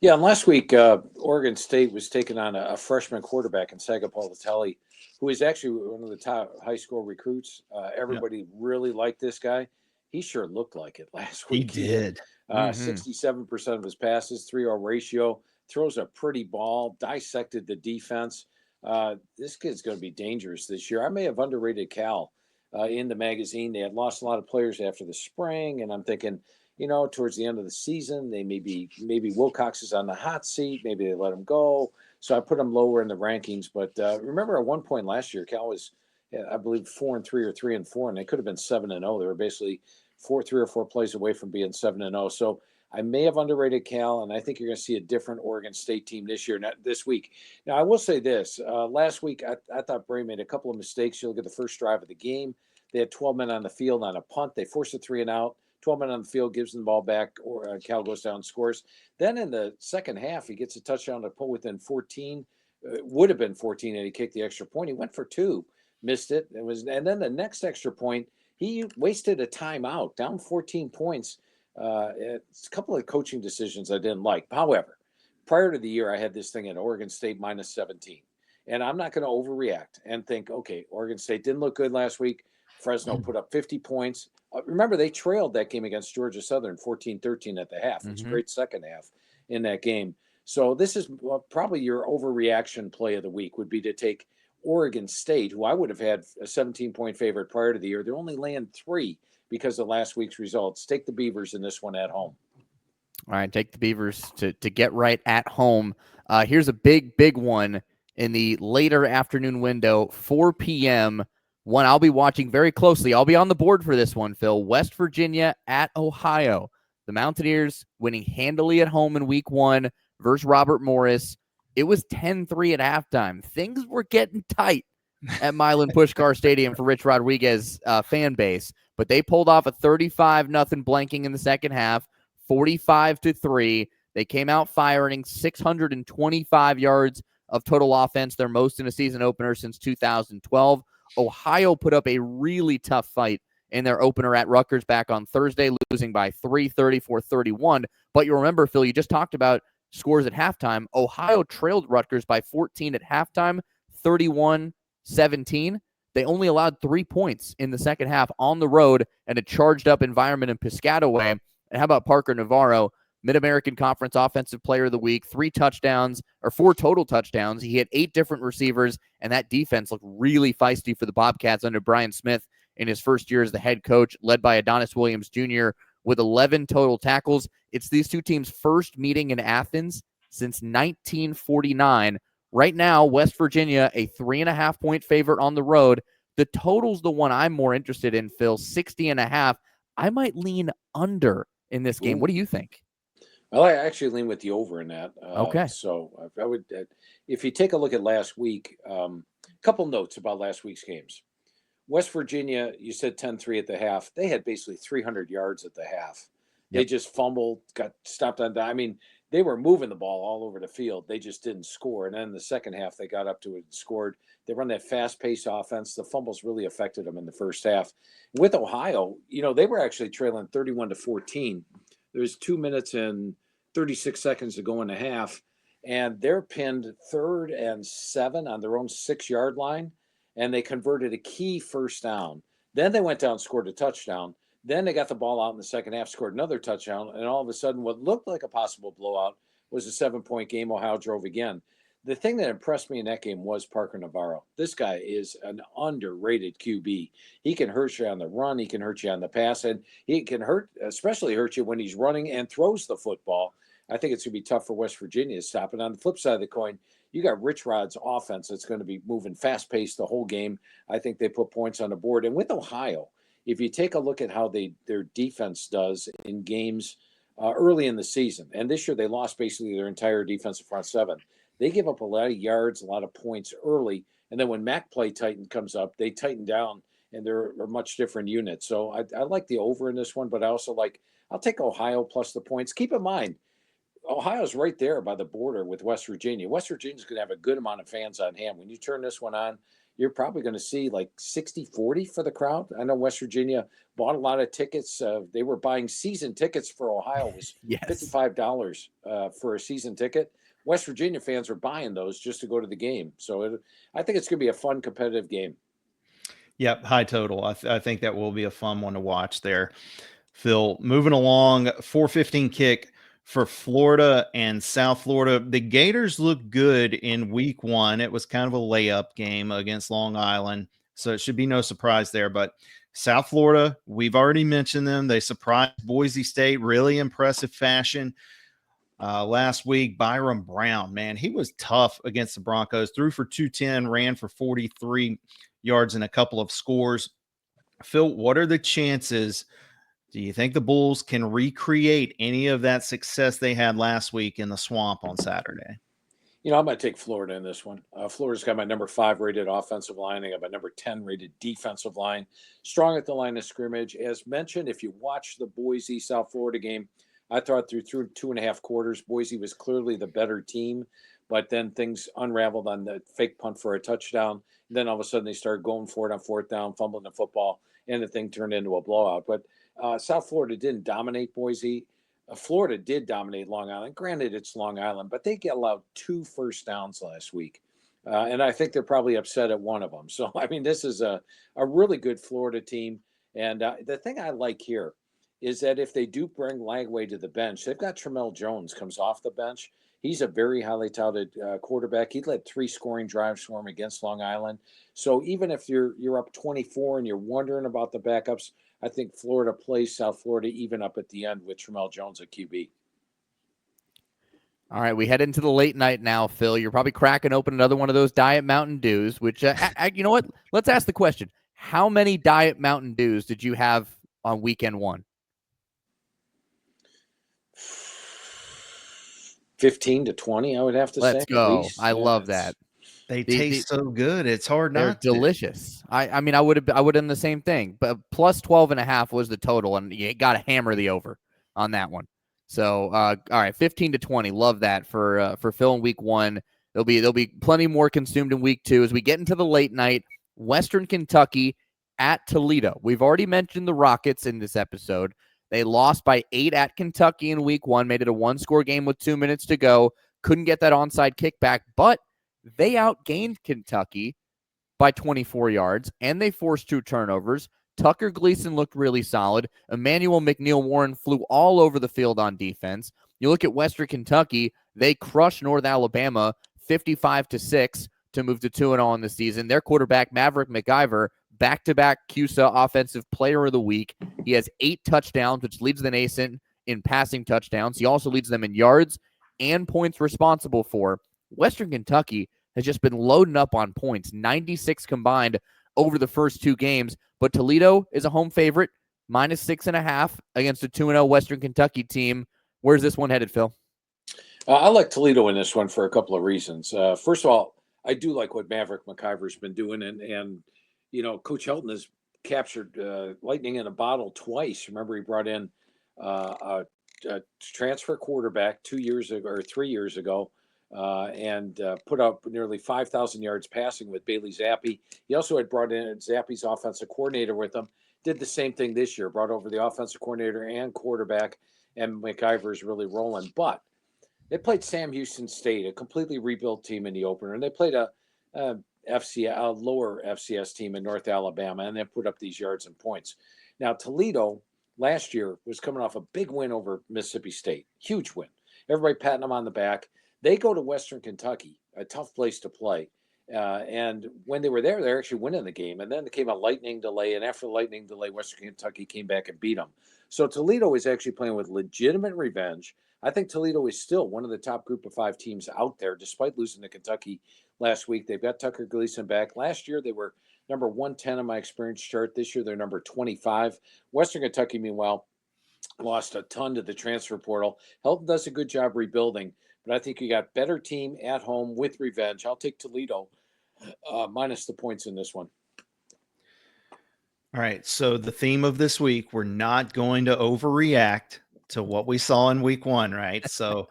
Yeah, and last week, Oregon State was taking on a freshman quarterback in Sagapalatelli, who is actually one of the top high school recruits. Everybody really liked this guy. He sure looked like it last week. He did. 67% of his passes, 3-0 ratio, throws a pretty ball, dissected the defense. This kid's going to be dangerous this year. I may have underrated Cal in the magazine. They had lost a lot of players after the spring, and I'm thinking, towards the end of the season, they maybe Wilcox is on the hot seat. Maybe they let him go. So I put them lower in the rankings. But remember, at one point last year, Cal was, I believe, 4-3 or 3-4, and they could have been 7-0. They were basically 3 or 4 plays away from being 7-0. So I may have underrated Cal, and I think you're going to see a different Oregon State team this week. Now, I will say this. Last week, I thought Bray made a couple of mistakes. You look at the first drive of the game. They had 12 men on the field on a punt. They forced a 3-and-out. 12 men on the field, gives them the ball back, or Cal goes down and scores. Then in the second half, he gets a touchdown to pull within 14. It would have been 14, and he kicked the extra point. He went for 2, missed it. And then the next extra point, he wasted a timeout, down 14 points. It's a couple of coaching decisions I didn't like. However, prior to the year, I had this thing at Oregon State minus 17. And I'm not going to overreact and think, okay, Oregon State didn't look good last week. Fresno put up 50 points. Remember, they trailed that game against Georgia Southern 14-13 at the half. It was a great second half in that game. So this is probably your overreaction play of the week would be to take Oregon State, who I would have had a 17-point favorite prior to the year. They're only laying 3 because of last week's results. Take the Beavers in this one at home. All right, take the Beavers to get right at home. Here's a big one in the later afternoon window, 4 p.m., one I'll be watching very closely. I'll be on the board for this one, Phil. West Virginia at Ohio. The Mountaineers winning handily at home in week 1 versus Robert Morris. It was 10-3 at halftime. Things were getting tight at Milan Puskar Stadium for Rich Rodriguez fan base, but they pulled off a 35-0 blanking in the second half, 45-3. They came out firing 625 yards of total offense, their most in a season opener since 2012. Ohio put up a really tough fight in their opener at Rutgers back on Thursday, losing by 3, 34-31. But you remember, Phil, you just talked about scores at halftime. Ohio trailed Rutgers by 14 at halftime, 31-17. They only allowed 3 points in the second half on the road and a charged-up environment in Piscataway. And how about Parker Navarro, Mid-American Conference Offensive Player of the Week, 4 total touchdowns. He had 8 different receivers, and that defense looked really feisty for the Bobcats under Brian Smith in his first year as the head coach, led by Adonis Williams Jr. with 11 total tackles. It's these two teams' first meeting in Athens since 1949. Right now, West Virginia, a 3.5-point favorite on the road. The total's the one I'm more interested in, Phil, 60.5. I might lean under in this game. Ooh. What do you think? Well, I actually lean with the over in that. Okay. So I would, if you take a look at last week, a couple notes about last week's games. West Virginia, you said 10-3 at the half. They had basically 300 yards at the half. They just fumbled, got stopped on. I mean, they were moving the ball all over the field. They just didn't score. And then in the second half, they got up to it and scored. They run that fast-paced offense. The fumbles really affected them in the first half. With Ohio, they were actually trailing 31-14. There's 2 minutes and 36 seconds to go in the half, and they're pinned 3rd and 7 on their own 6-yard line, and they converted a key first down. Then they went down and scored a touchdown. Then they got the ball out in the second half, scored another touchdown, and all of a sudden what looked like a possible blowout was a 7-point game. Ohio drove again. the thing that impressed me in that game was Parker Navarro. This guy is an underrated QB. He can hurt you on the run. He can hurt you on the pass. And he can especially hurt you when he's running and throws the football. I think it's going to be tough for West Virginia to stop it. On the flip side of the coin, you got Rich Rod's offense that's going to be moving fast-paced the whole game. I think they put points on the board. And with Ohio, if you take a look at how their defense does in games early in the season, and this year they lost basically their entire defensive front seven, they give up a lot of yards, a lot of points early. And then when MAC play comes up, they tighten down, and they're a much different unit. So I like the over in this one, but I also I'll take Ohio plus the points. Keep in mind, Ohio's right there by the border with West Virginia. West Virginia's going to have a good amount of fans on hand. When you turn this one on, you're probably going to see like 60-40 for the crowd. I know West Virginia bought a lot of tickets. They were buying season tickets for Ohio. It was Yes. $55 for a season ticket. West Virginia fans are buying those just to go to the game. So I think it's going to be a fun, competitive game. Yep, high total. I think that will be a fun one to watch there. Phil, moving along, 4:15 kick for Florida and South Florida. The Gators look good in week one. It was kind of a layup game against Long Island, so it should be no surprise there. But South Florida, we've already mentioned them. They surprised Boise State, really impressive fashion. Last week, Byron Brown, man, he was tough against the Broncos. Threw for 210, ran for 43 yards and a couple of scores. Phil, what are the chances? Do you think the Bulls can recreate any of that success they had last week in the Swamp on Saturday? You know, I'm going to take Florida in this one. Florida's got my number 5 rated offensive line. They got my number 10 rated defensive line. Strong at the line of scrimmage. As mentioned, if you watch the Boise South Florida game, I thought through 2.5 quarters, Boise was clearly the better team, but then things unraveled on the fake punt for a touchdown. And then all of a sudden they started going for it on 4th down, fumbling the football, and the thing turned into a blowout. But South Florida didn't dominate Boise. Florida did dominate Long Island. Granted, it's Long Island, but they allowed 2 first downs last week. And I think they're probably upset at one of them. So, I mean, this is a really good Florida team. And the thing I like here is that if they do bring Lagway to the bench, they've got Tramel Jones comes off the bench. He's a very highly touted quarterback. He led 3 scoring drives for him against Long Island. So even if you're up 24 and you're wondering about the backups, I think Florida plays South Florida even up at the end with Tramel Jones at QB. All right, we head into the late night now, Phil. You're probably cracking open another one of those Diet Mountain Dews, which, you know what? Let's ask the question. How many Diet Mountain Dews did you have on weekend one? 15 to 20, I would have to say. Let's go. Least. I love that. They taste so good. It's hard not to. They're delicious. I mean, I would have done the same thing, but plus 12.5 was the total, and you got to hammer the over on that one. So, all right, 15 to 20. Love that for Phil in week one. There'll be plenty more consumed in week two as we get into the late night. Western Kentucky at Toledo. We've already mentioned the Rockets in this episode. They lost by 8 at Kentucky in week one, made it a 1-score game with 2 minutes to go. Couldn't get that onside kickback, but they outgained Kentucky by 24 yards, and they forced 2 turnovers. Tucker Gleason looked really solid. Emmanuel McNeil-Warren flew all over the field on defense. You look at Western Kentucky, they crushed North Alabama 55-6 to move to 2-0 in the season. Their quarterback, Maverick McIver, back-to-back CUSA Offensive Player of the Week. He has 8 touchdowns, which leads the nation in passing touchdowns. He also leads them in yards and points responsible for. Western Kentucky has just been loading up on points, 96 combined over the first 2 games. But Toledo is a home favorite, minus 6.5 against a 2-0 Western Kentucky team. Where's this one headed, Phil? I like Toledo in this one for a couple of reasons. First of all, I do like what Maverick McIver's been doing, and you know, Coach Helton has captured lightning in a bottle twice. Remember, he brought in a transfer quarterback 2 years ago or 3 years ago, and put up nearly 5,000 yards passing with Bailey Zappi. He also had brought in Zappi's offensive coordinator with him. Did the same thing this year, brought over the offensive coordinator and quarterback, and McIver's really rolling. But they played Sam Houston State, a completely rebuilt team in the opener, and they played a lower FCS team in North Alabama, and then put up these yards and points. Now, Toledo last year was coming off a big win over Mississippi State, huge win. Everybody patting them on the back. They go to Western Kentucky, a tough place to play. And when they were there, they're actually winning the game. And then there came a lightning delay. And after the lightning delay, Western Kentucky came back and beat them. So Toledo is actually playing with legitimate revenge. I think Toledo is still one of the top group of 5 teams out there, despite losing to Kentucky last week. They've got Tucker Gleason back. Last year, they were number 110 on my experience chart. This year, they're number 25. Western Kentucky, meanwhile, lost a ton to the transfer portal. Helton does a good job rebuilding, but I think you got better team at home with revenge. I'll take Toledo minus the points in this one. All right. So the theme of this week, we're not going to overreact to what we saw in week 1, right? So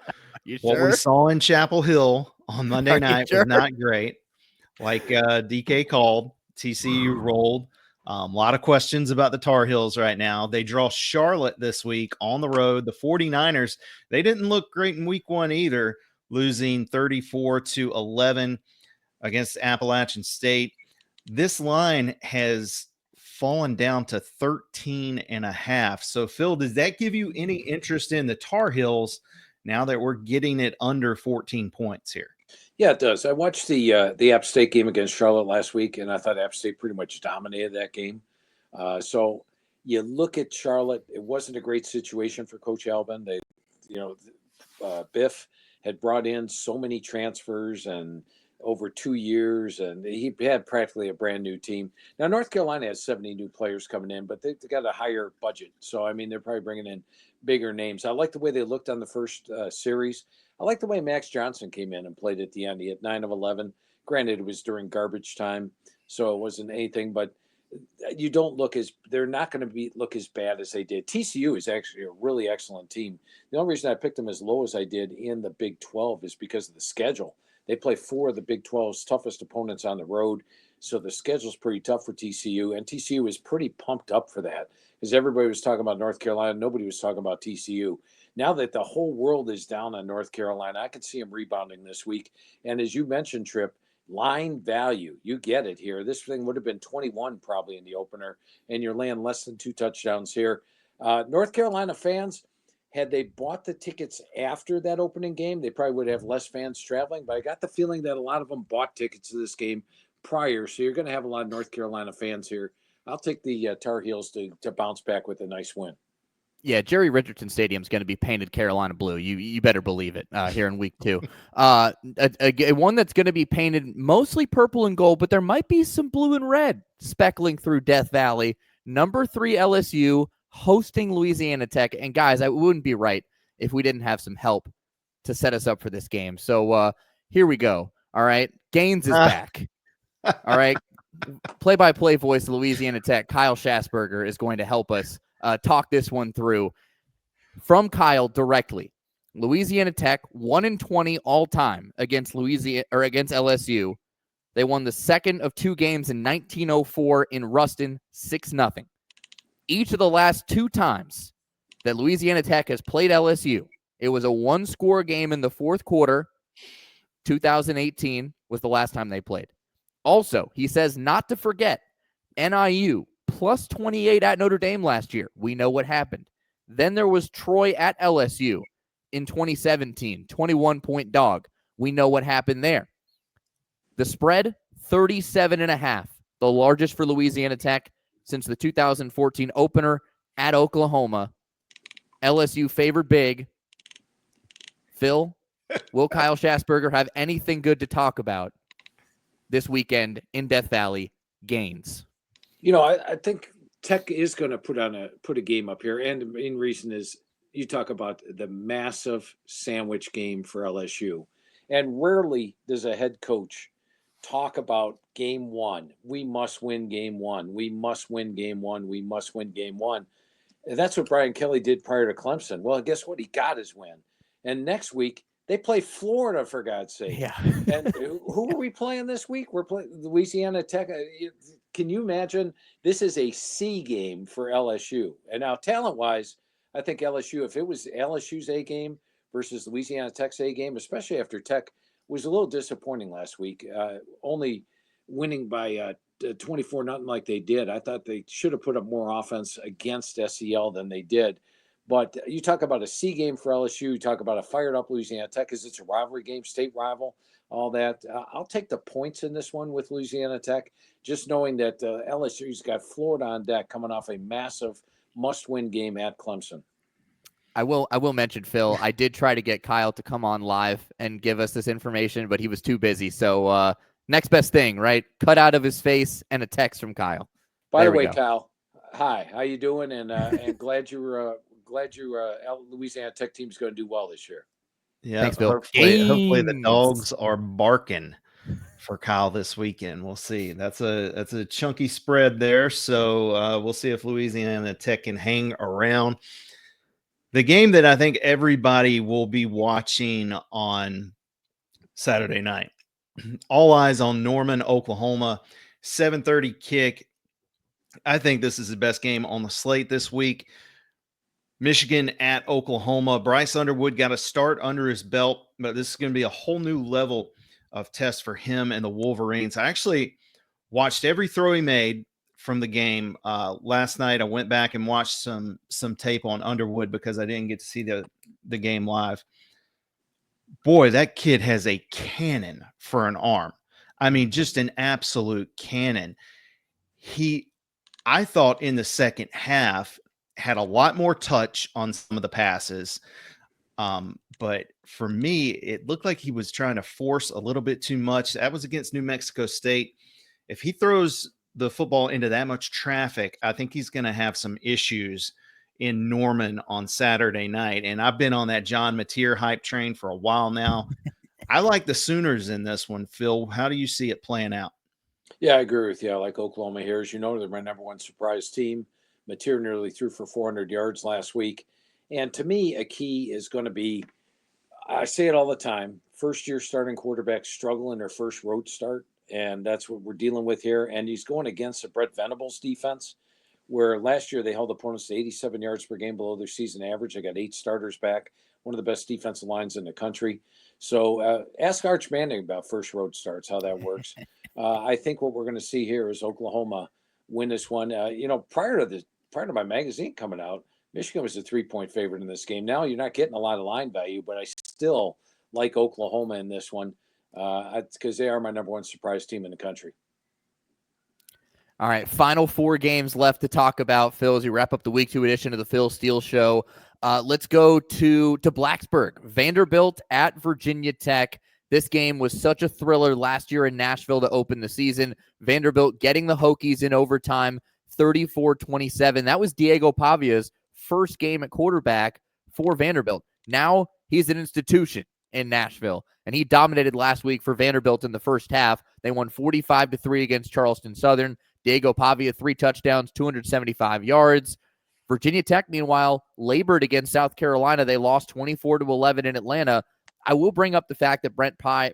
what we saw in Chapel Hill on Monday night was not great. Like DK called, TCU rolled. A lot of questions about the Tar Heels right now. They draw Charlotte this week on the road. The 49ers, they didn't look great in week 1 either, losing 34-11 against Appalachian State. This line has fallen down to 13.5. So, Phil, does that give you any interest in the Tar Heels now that we're getting it under 14 points here? Yeah, it does. I watched the App State game against Charlotte last week, and I thought App State pretty much dominated that game. So you look at Charlotte; it wasn't a great situation for Coach Albin. They, Biff had brought in so many transfers and over 2 years, and he had practically a brand new team. Now North Carolina has 70 new players coming in, but they've got a higher budget, so I mean they're probably bringing in bigger names. I like the way they looked on the first series. I like the way Max Johnson came in and played at the end. He had 9 of 11. Granted, it was during garbage time, so it wasn't anything. But you don't look as they're not going to look as bad as they did. TCU is actually a really excellent team. The only reason I picked them as low as I did in the Big 12 is because of the schedule. They play 4 of the Big 12's toughest opponents on the road, so the schedule's pretty tough for TCU. And TCU is pretty pumped up for that because everybody was talking about North Carolina, nobody was talking about TCU. Now that the whole world is down on North Carolina, I can see them rebounding this week. And as you mentioned, Tripp, line value, you get it here. This thing would have been 21 probably in the opener, and you're laying less than 2 touchdowns here. North Carolina fans, had they bought the tickets after that opening game, they probably would have less fans traveling. But I got the feeling that a lot of them bought tickets to this game prior, so you're going to have a lot of North Carolina fans here. I'll take the Tar Heels to bounce back with a nice win. Yeah, Jerry Richardson Stadium is going to be painted Carolina blue. You better believe it here in week 2. One that's going to be painted mostly purple and gold, but there might be some blue and red speckling through Death Valley. Number 3 LSU hosting Louisiana Tech. And guys, I wouldn't be right if we didn't have some help to set us up for this game. So here we go. All right. Gaines is back. All right. Play-by-play voice of Louisiana Tech, Kyle Schasberger, is going to help us talk this one through. From Kyle directly, Louisiana Tech 1-20 all time against LSU. They won the second of 2 games in 1904 in Ruston, 6-0. Each of the last 2 times that Louisiana Tech has played LSU, it was a 1-score game in the fourth quarter. 2018 was the last time they played. Also, he says not to forget NIU plus 28 at Notre Dame last year. We know what happened. Then there was Troy at LSU in 2017, 21-point dog. We know what happened there. The spread, 37.5, the largest for Louisiana Tech since the 2014 opener at Oklahoma. LSU favored big. Phil, will Kyle Schasberger have anything good to talk about this weekend in Death Valley? Gaines. I think Tech is going to put a game up here, and the main reason is you talk about the massive sandwich game for LSU, and rarely does a head coach talk about game 1. We must win game 1. We must win game 1. We must win game 1. And that's what Brian Kelly did prior to Clemson. Well, guess what? He got his win. And next week they play Florida, for God's sake. Yeah. And who are we playing this week? We're playing Louisiana Tech. Can you imagine? This is a C game for LSU. And now, talent-wise, I think LSU, if it was LSU's A game versus Louisiana Tech's A game, especially after Tech was a little disappointing last week, only winning by 24-0 like they did. I thought they should have put up more offense against SEL than they did. But you talk about a C game for LSU. You talk about a fired up Louisiana Tech because it's a rivalry game, state rival, all that. I'll take the points in this one with Louisiana Tech, just knowing that LSU's got Florida on deck coming off a massive must-win game at Clemson. I will mention, Phil, I did try to get Kyle to come on live and give us this information, but he was too busy. So next best thing, right? Cut out of his face and a text from Kyle. By the way, Kyle, hi, how you doing? And glad your Louisiana Tech team's going to do well this year. Yeah, thanks, Phil. Hopefully the dogs are barking for Kyle this weekend. We'll see. That's a chunky spread there. So we'll see if Louisiana Tech can hang around. The game that I think everybody will be watching on Saturday night. All eyes on Norman, Oklahoma, 7:30 kick. I think this is the best game on the slate this week. Michigan at Oklahoma. Bryce Underwood got a start under his belt, but this is going to be a whole new level of test for him and the Wolverines. I actually watched every throw he made from the game last night. I went back and watched some tape on Underwood because I didn't get to see the game live. Boy, that kid has a cannon for an arm. I mean, just an absolute cannon. I thought in the second half had a lot more touch on some of the passes. But for me, it looked like he was trying to force a little bit too much. That was against New Mexico State. If he throws the football into that much traffic, I think he's going to have some issues in Norman on Saturday night. And I've been on that John Mateer hype train for a while now. I like the Sooners in this one, Phil. How do you see it playing out? Yeah, I agree with you. I like Oklahoma here. As you know, they're my number one surprise team. Mateer nearly threw for 400 yards last week. And to me, a key is going to be, I say it all the time, first-year starting quarterbacks struggle in their first road start. And that's what we're dealing with here. And he's going against a Brett Venables defense, where last year they held opponents to 87 yards per game below their season average. They got 8 starters back, one of the best defensive lines in the country. So ask Arch Manning about first road starts, how that works. I think what we're going to see here is Oklahoma win this one. Prior to my magazine coming out, Michigan was a 3-point favorite in this game. Now you're not getting a lot of line value, but I still like Oklahoma in this one. Because they are my number one surprise team in the country. All right, final 4 games left to talk about, Phil, as we wrap up the Week 2 edition of the Phil Steele Show. Let's go to Blacksburg. Vanderbilt at Virginia Tech. This game was such a thriller last year in Nashville to open the season. Vanderbilt getting the Hokies in overtime, 34-27. That was Diego Pavia's first game at quarterback for Vanderbilt. Now he's an institution in Nashville, and he dominated last week for Vanderbilt in the first half. They won 45-3 against Charleston Southern. Diego Pavia, 3 touchdowns, 275 yards. Virginia Tech, meanwhile, labored against South Carolina. They lost 24-11 in Atlanta. I will bring up the fact that Brent Pry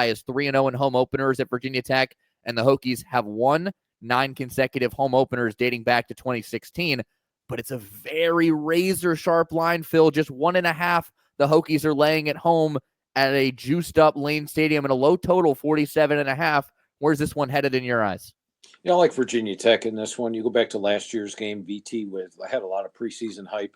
is 3-0 in home openers at Virginia Tech, and the Hokies have won 9 consecutive home openers dating back to 2016. But it's a very razor-sharp line, Phil. Just 1.5 the Hokies are laying at home at a juiced-up Lane Stadium and a low total, 47.5. Where's this one headed in your eyes? I like Virginia Tech in this one. You go back to last year's game, VT had a lot of preseason hype.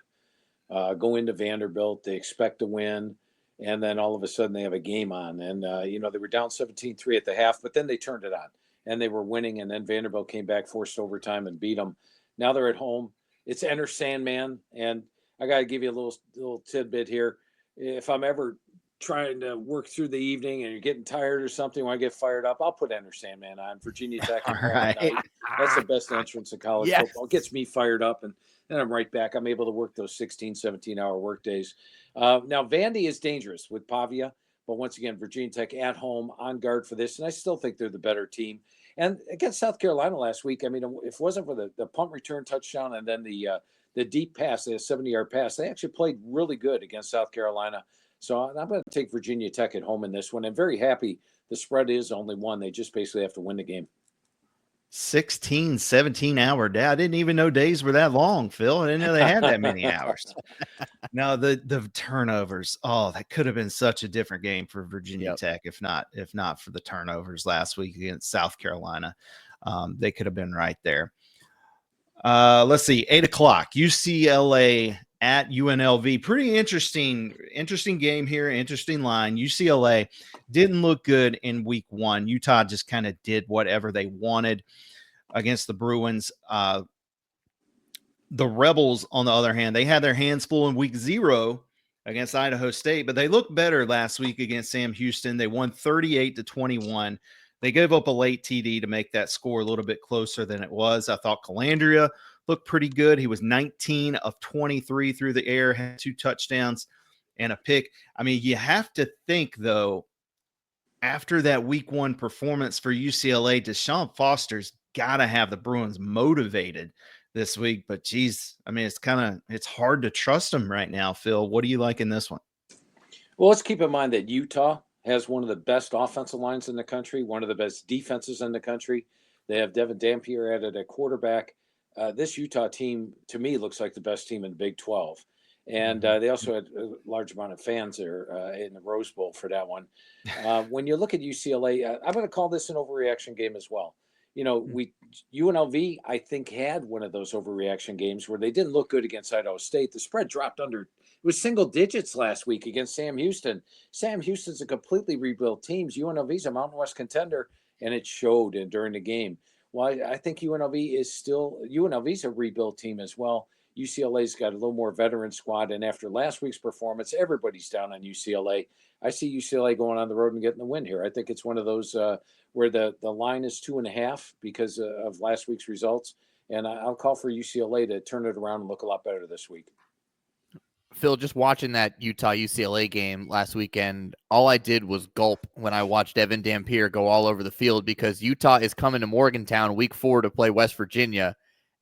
Go into Vanderbilt, they expect to win, and then all of a sudden they have a game on. And, they were down 17-3 at the half, but then they turned it on, and they were winning, and then Vanderbilt came back, forced overtime, and beat them. Now they're at home. It's Enter Sandman, and I got to give you a little tidbit here. If I'm ever trying to work through the evening and you're getting tired or something, when I get fired up, I'll put Enter Sandman on. Virginia Tech. Right. That's the best entrance in college football. It gets me fired up, and then I'm right back. I'm able to work those 16, 17-hour work days. Now, Vandy is dangerous with Pavia, but once again, Virginia Tech at home, on guard for this, and I still think they're the better team. And against South Carolina last week, I mean, if it wasn't for the punt return touchdown and then the deep pass, the 70-yard pass, they actually played really good against South Carolina. So I'm going to take Virginia Tech at home in this one. I'm very happy the spread is only 1. They just basically have to win the game. 16, 17-hour day. I didn't even know days were that long, Phil. I didn't know they had that many hours. Now the turnovers. Oh, that could have been such a different game for Virginia Tech if not for the turnovers last week against South Carolina. They could have been right there. Let's see, 8:00 UCLA at UNLV. Pretty interesting game here. Interesting line. UCLA didn't look good in week 1. Utah just kind of did whatever they wanted against the Bruins. The Rebels, on the other hand, they had their hands full in week 0 against Idaho State, but they looked better last week against Sam Houston. They won 38-21. They gave up a late TD to make that score a little bit closer than it was. I thought Calandria looked pretty good. He was 19 of 23 through the air, had 2 touchdowns and a pick. I mean, you have to think, though, after that week 1 performance for UCLA, Deshaun Foster's got to have the Bruins motivated this week. But, geez, I mean, it's hard to trust him right now, Phil. What do you like in this one? Well, let's keep in mind that Utah has one of the best offensive lines in the country, one of the best defenses in the country. They have Devin Dampier added at quarterback. This Utah team, to me, looks like the best team in the Big 12. And they also had a large amount of fans there in the Rose Bowl for that one. When you look at UCLA, I'm going to call this an overreaction game as well. You know, UNLV, I think, had one of those overreaction games where they didn't look good against Idaho State. The spread dropped under – it was single digits last week against Sam Houston. Sam Houston's a completely rebuilt team. UNLV's a Mountain West contender, and it showed during the game. Well, I think UNLV's a rebuilt team as well. UCLA's got a little more veteran squad, and after last week's performance, everybody's down on UCLA. I see UCLA going on the road and getting the win here. I think it's one of those where the line is 2.5 because of last week's results, and I'll call for UCLA to turn it around and look a lot better this week. Phil, just watching that Utah-UCLA game last weekend, all I did was gulp when I watched Devin Dampier go all over the field because Utah is coming to Morgantown week 4 to play West Virginia,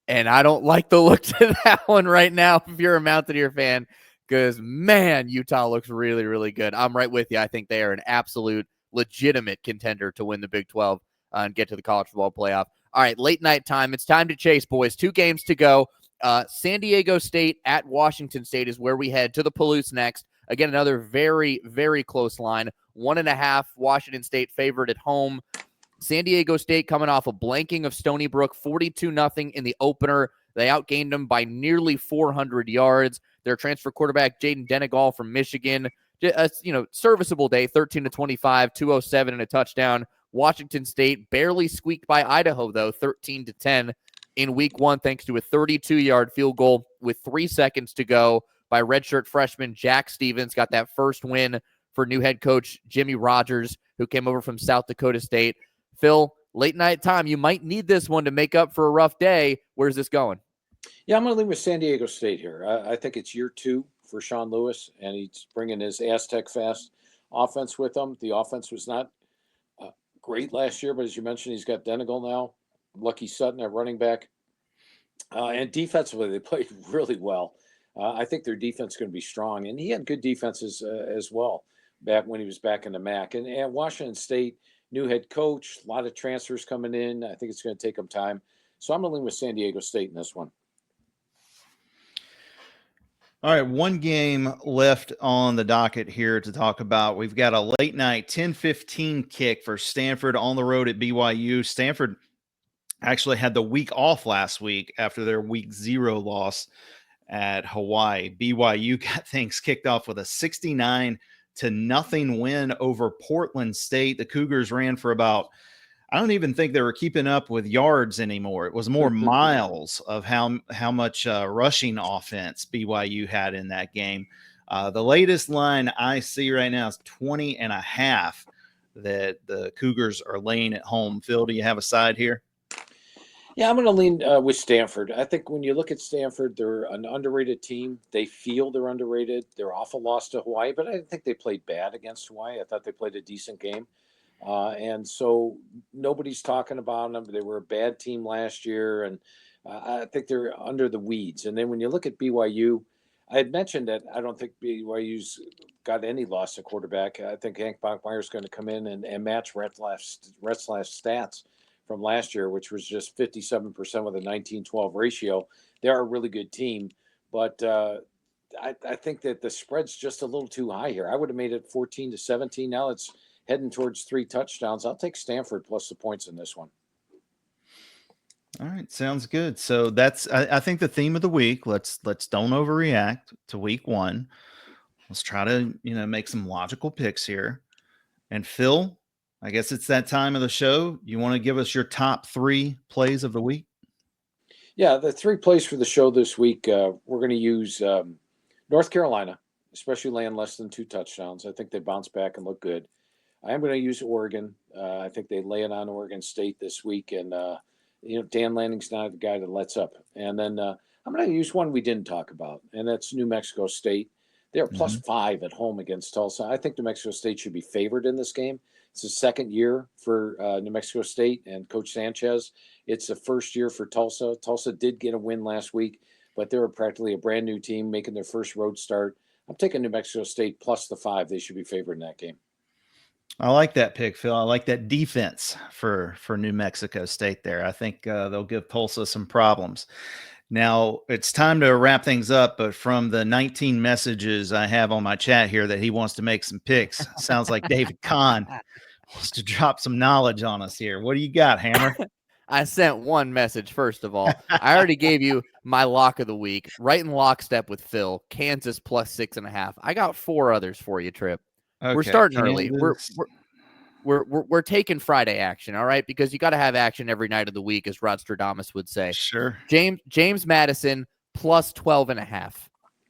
and I don't like the look to that one right now if you're a Mountaineer fan because, man, Utah looks really, really good. I'm right with you. I think they are an absolute legitimate contender to win the Big 12 and get to the college football playoff. All right, late night time. It's time to chase, boys. 2 games to go. San Diego State at Washington State is where we head to the Palouse next. Again, another very, very close line. 1.5 Washington State favored at home. San Diego State coming off a blanking of Stony Brook, 42-0 in the opener. They outgained them by nearly 400 yards. Their transfer quarterback, Jaden Denegal from Michigan, serviceable day, 13-25, 207 and a touchdown. Washington State barely squeaked by Idaho, though, 13-10. In week 1, thanks to a 32-yard field goal with 3 seconds to go by redshirt freshman Jax Stevens. Got that first win for new head coach Jimmy Rogers, who came over from South Dakota State. Phil, late night time, you might need this one to make up for a rough day. Where's this going? Yeah, I'm going to leave with San Diego State here. I think it's year 2 for Sean Lewis, and he's bringing his Aztec fast offense with him. The offense was not great last year, but as you mentioned, he's got Denegal now. Lucky Sutton at running back. And defensively, they played really well. I think their defense is going to be strong. And he had good defenses as well back when he was back in the MAC. And Washington State, new head coach, a lot of transfers coming in. I think it's going to take them time. So I'm going to lean with San Diego State in this one. All right, 1 game left on the docket here to talk about. We've got a late night 10:15 kick for Stanford on the road at BYU. Stanford actually had the week off last week after their week 0 loss at Hawaii. BYU got things kicked off with a 69-0 win over Portland State. The Cougars ran for about, I don't even think they were keeping up with yards anymore. It was more miles of how much rushing offense BYU had in that game. The latest line I see right now is 20.5 that the Cougars are laying at home. Phil, do you have a side here? Yeah, I'm going to lean with Stanford. I think when you look at Stanford, they're an underrated team. They feel they're underrated. They're off a loss to Hawaii, but I didn't think they played bad against Hawaii. I thought they played a decent game. And so nobody's talking about them. They were a bad team last year, and I think they're under the weeds. And then when you look at BYU, I had mentioned that I don't think BYU's got any loss to quarterback. I think Hank Bachmeier is going to come in and match Retzlaff's stats from last year, which was just 57% with a 19-12 ratio. They're a really good team, but I think that the spread's just a little too high here. I would have made it 14-17. Now it's heading towards 3 touchdowns. I'll take Stanford plus the points in this one. All right, sounds good. So that's I think the theme of the week. Let's don't overreact to week one. Let's try to make some logical picks here. And Phil, I guess it's that time of the show. You want to give us your top 3 plays of the week? Yeah, the 3 plays for the show this week, we're going to use North Carolina, especially laying less than 2 touchdowns. I think they bounce back and look good. I am going to use Oregon. I think they lay it on Oregon State this week, and Dan Lanning's not the guy that lets up. And then I'm going to use one we didn't talk about, and that's New Mexico State. They're plus 5 at home against Tulsa. I think New Mexico State should be favored in this game. It's the second year for New Mexico State and Coach Sanchez. It's the first year for Tulsa. Tulsa did get a win last week, but they're practically a brand new team making their first road start. I'm taking New Mexico State plus the 5. They should be favored in that game. I like that pick, Phil. I like that defense for New Mexico State there. I think they'll give Tulsa some problems. Now, it's time to wrap things up, but from the 19 messages I have on my chat here that he wants to make some picks, sounds like David Kahn wants to drop some knowledge on us here. What do you got, Hammer? I sent one message, first of all. I already gave you my lock of the week, right in lockstep with Phil, Kansas plus 6.5. I got 4 others for you, Trip. Okay, we're starting early. We're taking Friday action, all right? Because you got to have action every night of the week, as Rod Stradamus would say. Sure. James Madison plus 12.5.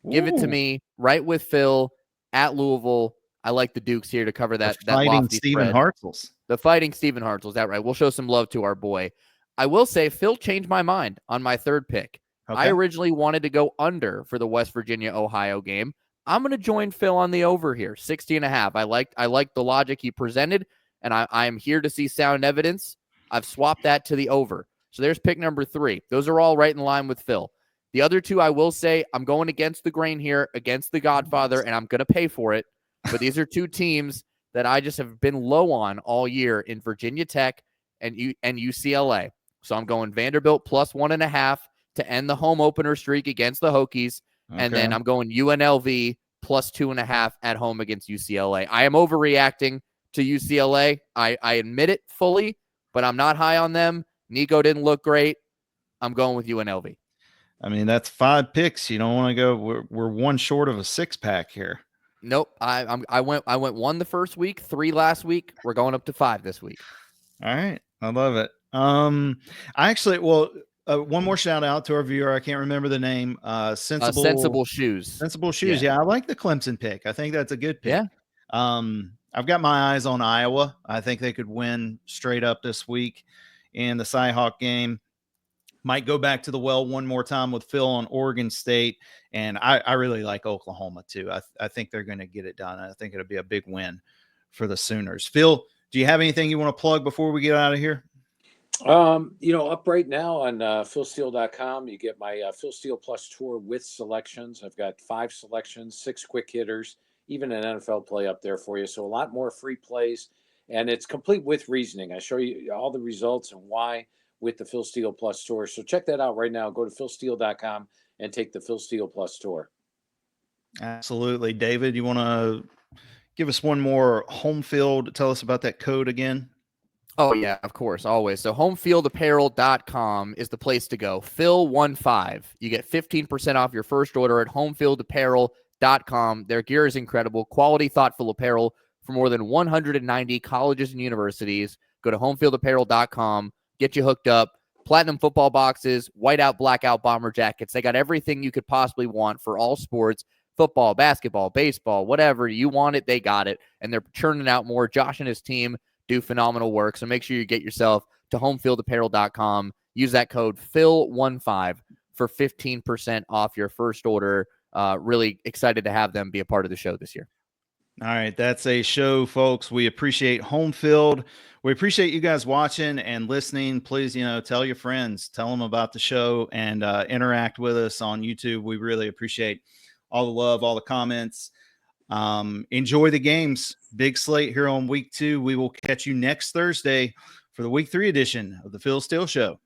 Give it to me right with Phil at Louisville. I like the Dukes here to cover that lofty Stephen spread. Hartzels. The fighting Stephen Hartzels. That right? We'll show some love to our boy. I will say Phil changed my mind on my 3rd pick. Okay. I originally wanted to go under for the West Virginia-Ohio game. I'm going to join Phil on the over here, 60.5. I like the logic he presented, and I'm here to see sound evidence. I've swapped that to the over. So there's pick number 3. Those are all right in line with Phil. The other 2, I will say, I'm going against the grain here, against the Godfather, and I'm going to pay for it. But these are 2 teams that I just have been low on all year in Virginia Tech and UCLA. So I'm going Vanderbilt plus 1.5 to end the home opener streak against the Hokies. Okay. And then I'm going UNLV plus 2.5 at home against UCLA. I am overreacting to UCLA. I admit it fully, but I'm not high on them. Nico didn't look great. I'm going with UNLV. I mean, that's 5 picks. You don't want to go. We're one short of a 6-pack here. Nope. I went 1 the first week, 3 last week. We're going up to 5 this week. All right. I love it. One more shout out to our viewer. I can't remember the name. Sensible Shoes. Sensible Shoes. Yeah. I like the Clemson pick. I think that's a good pick. Yeah. I've got my eyes on Iowa. I think they could win straight up this week in the Cyhawk game. Might go back to the well one more time with Phil on Oregon State. And I really like Oklahoma too. I think they're going to get it done. I think it'll be a big win for the Sooners. Phil, do you have anything you want to plug before we get out of here? Up right now on philsteele.com, you get my Phil Steele Plus tour with selections. I've got 5 selections, 6 quick hitters, even an NFL play up there for you. So a lot more free plays, and it's complete with reasoning. I show you all the results and why with the Phil Steele Plus tour. So check that out right now. Go to philsteele.com and take the Phil Steele Plus tour. Absolutely. David, you want to give us one more home field? Tell us about that code again. Oh, yeah, of course, always. So homefieldapparel.com is the place to go. Phil15. You get 15% off your first order at homefieldapparel.com. Their gear is incredible. Quality, thoughtful apparel for more than 190 colleges and universities. Go to homefieldapparel.com. Get you hooked up. Platinum football boxes, whiteout, blackout bomber jackets. They got everything you could possibly want for all sports. Football, basketball, baseball, whatever you want it, they got it. And they're churning out more. Josh and his team do phenomenal work. So make sure you get yourself to homefieldapparel.com. Use that code PHIL15 for 15% off your first order. Really excited to have them be a part of the show this year. All right. That's a show, folks. We appreciate Home Field. We appreciate you guys watching and listening. Please, tell your friends, tell them about the show, and interact with us on YouTube. We really appreciate all the love, all the comments. Enjoy the games. Big slate here on week 2. We will catch you next Thursday for the week 3 edition of the Phil Steele Show.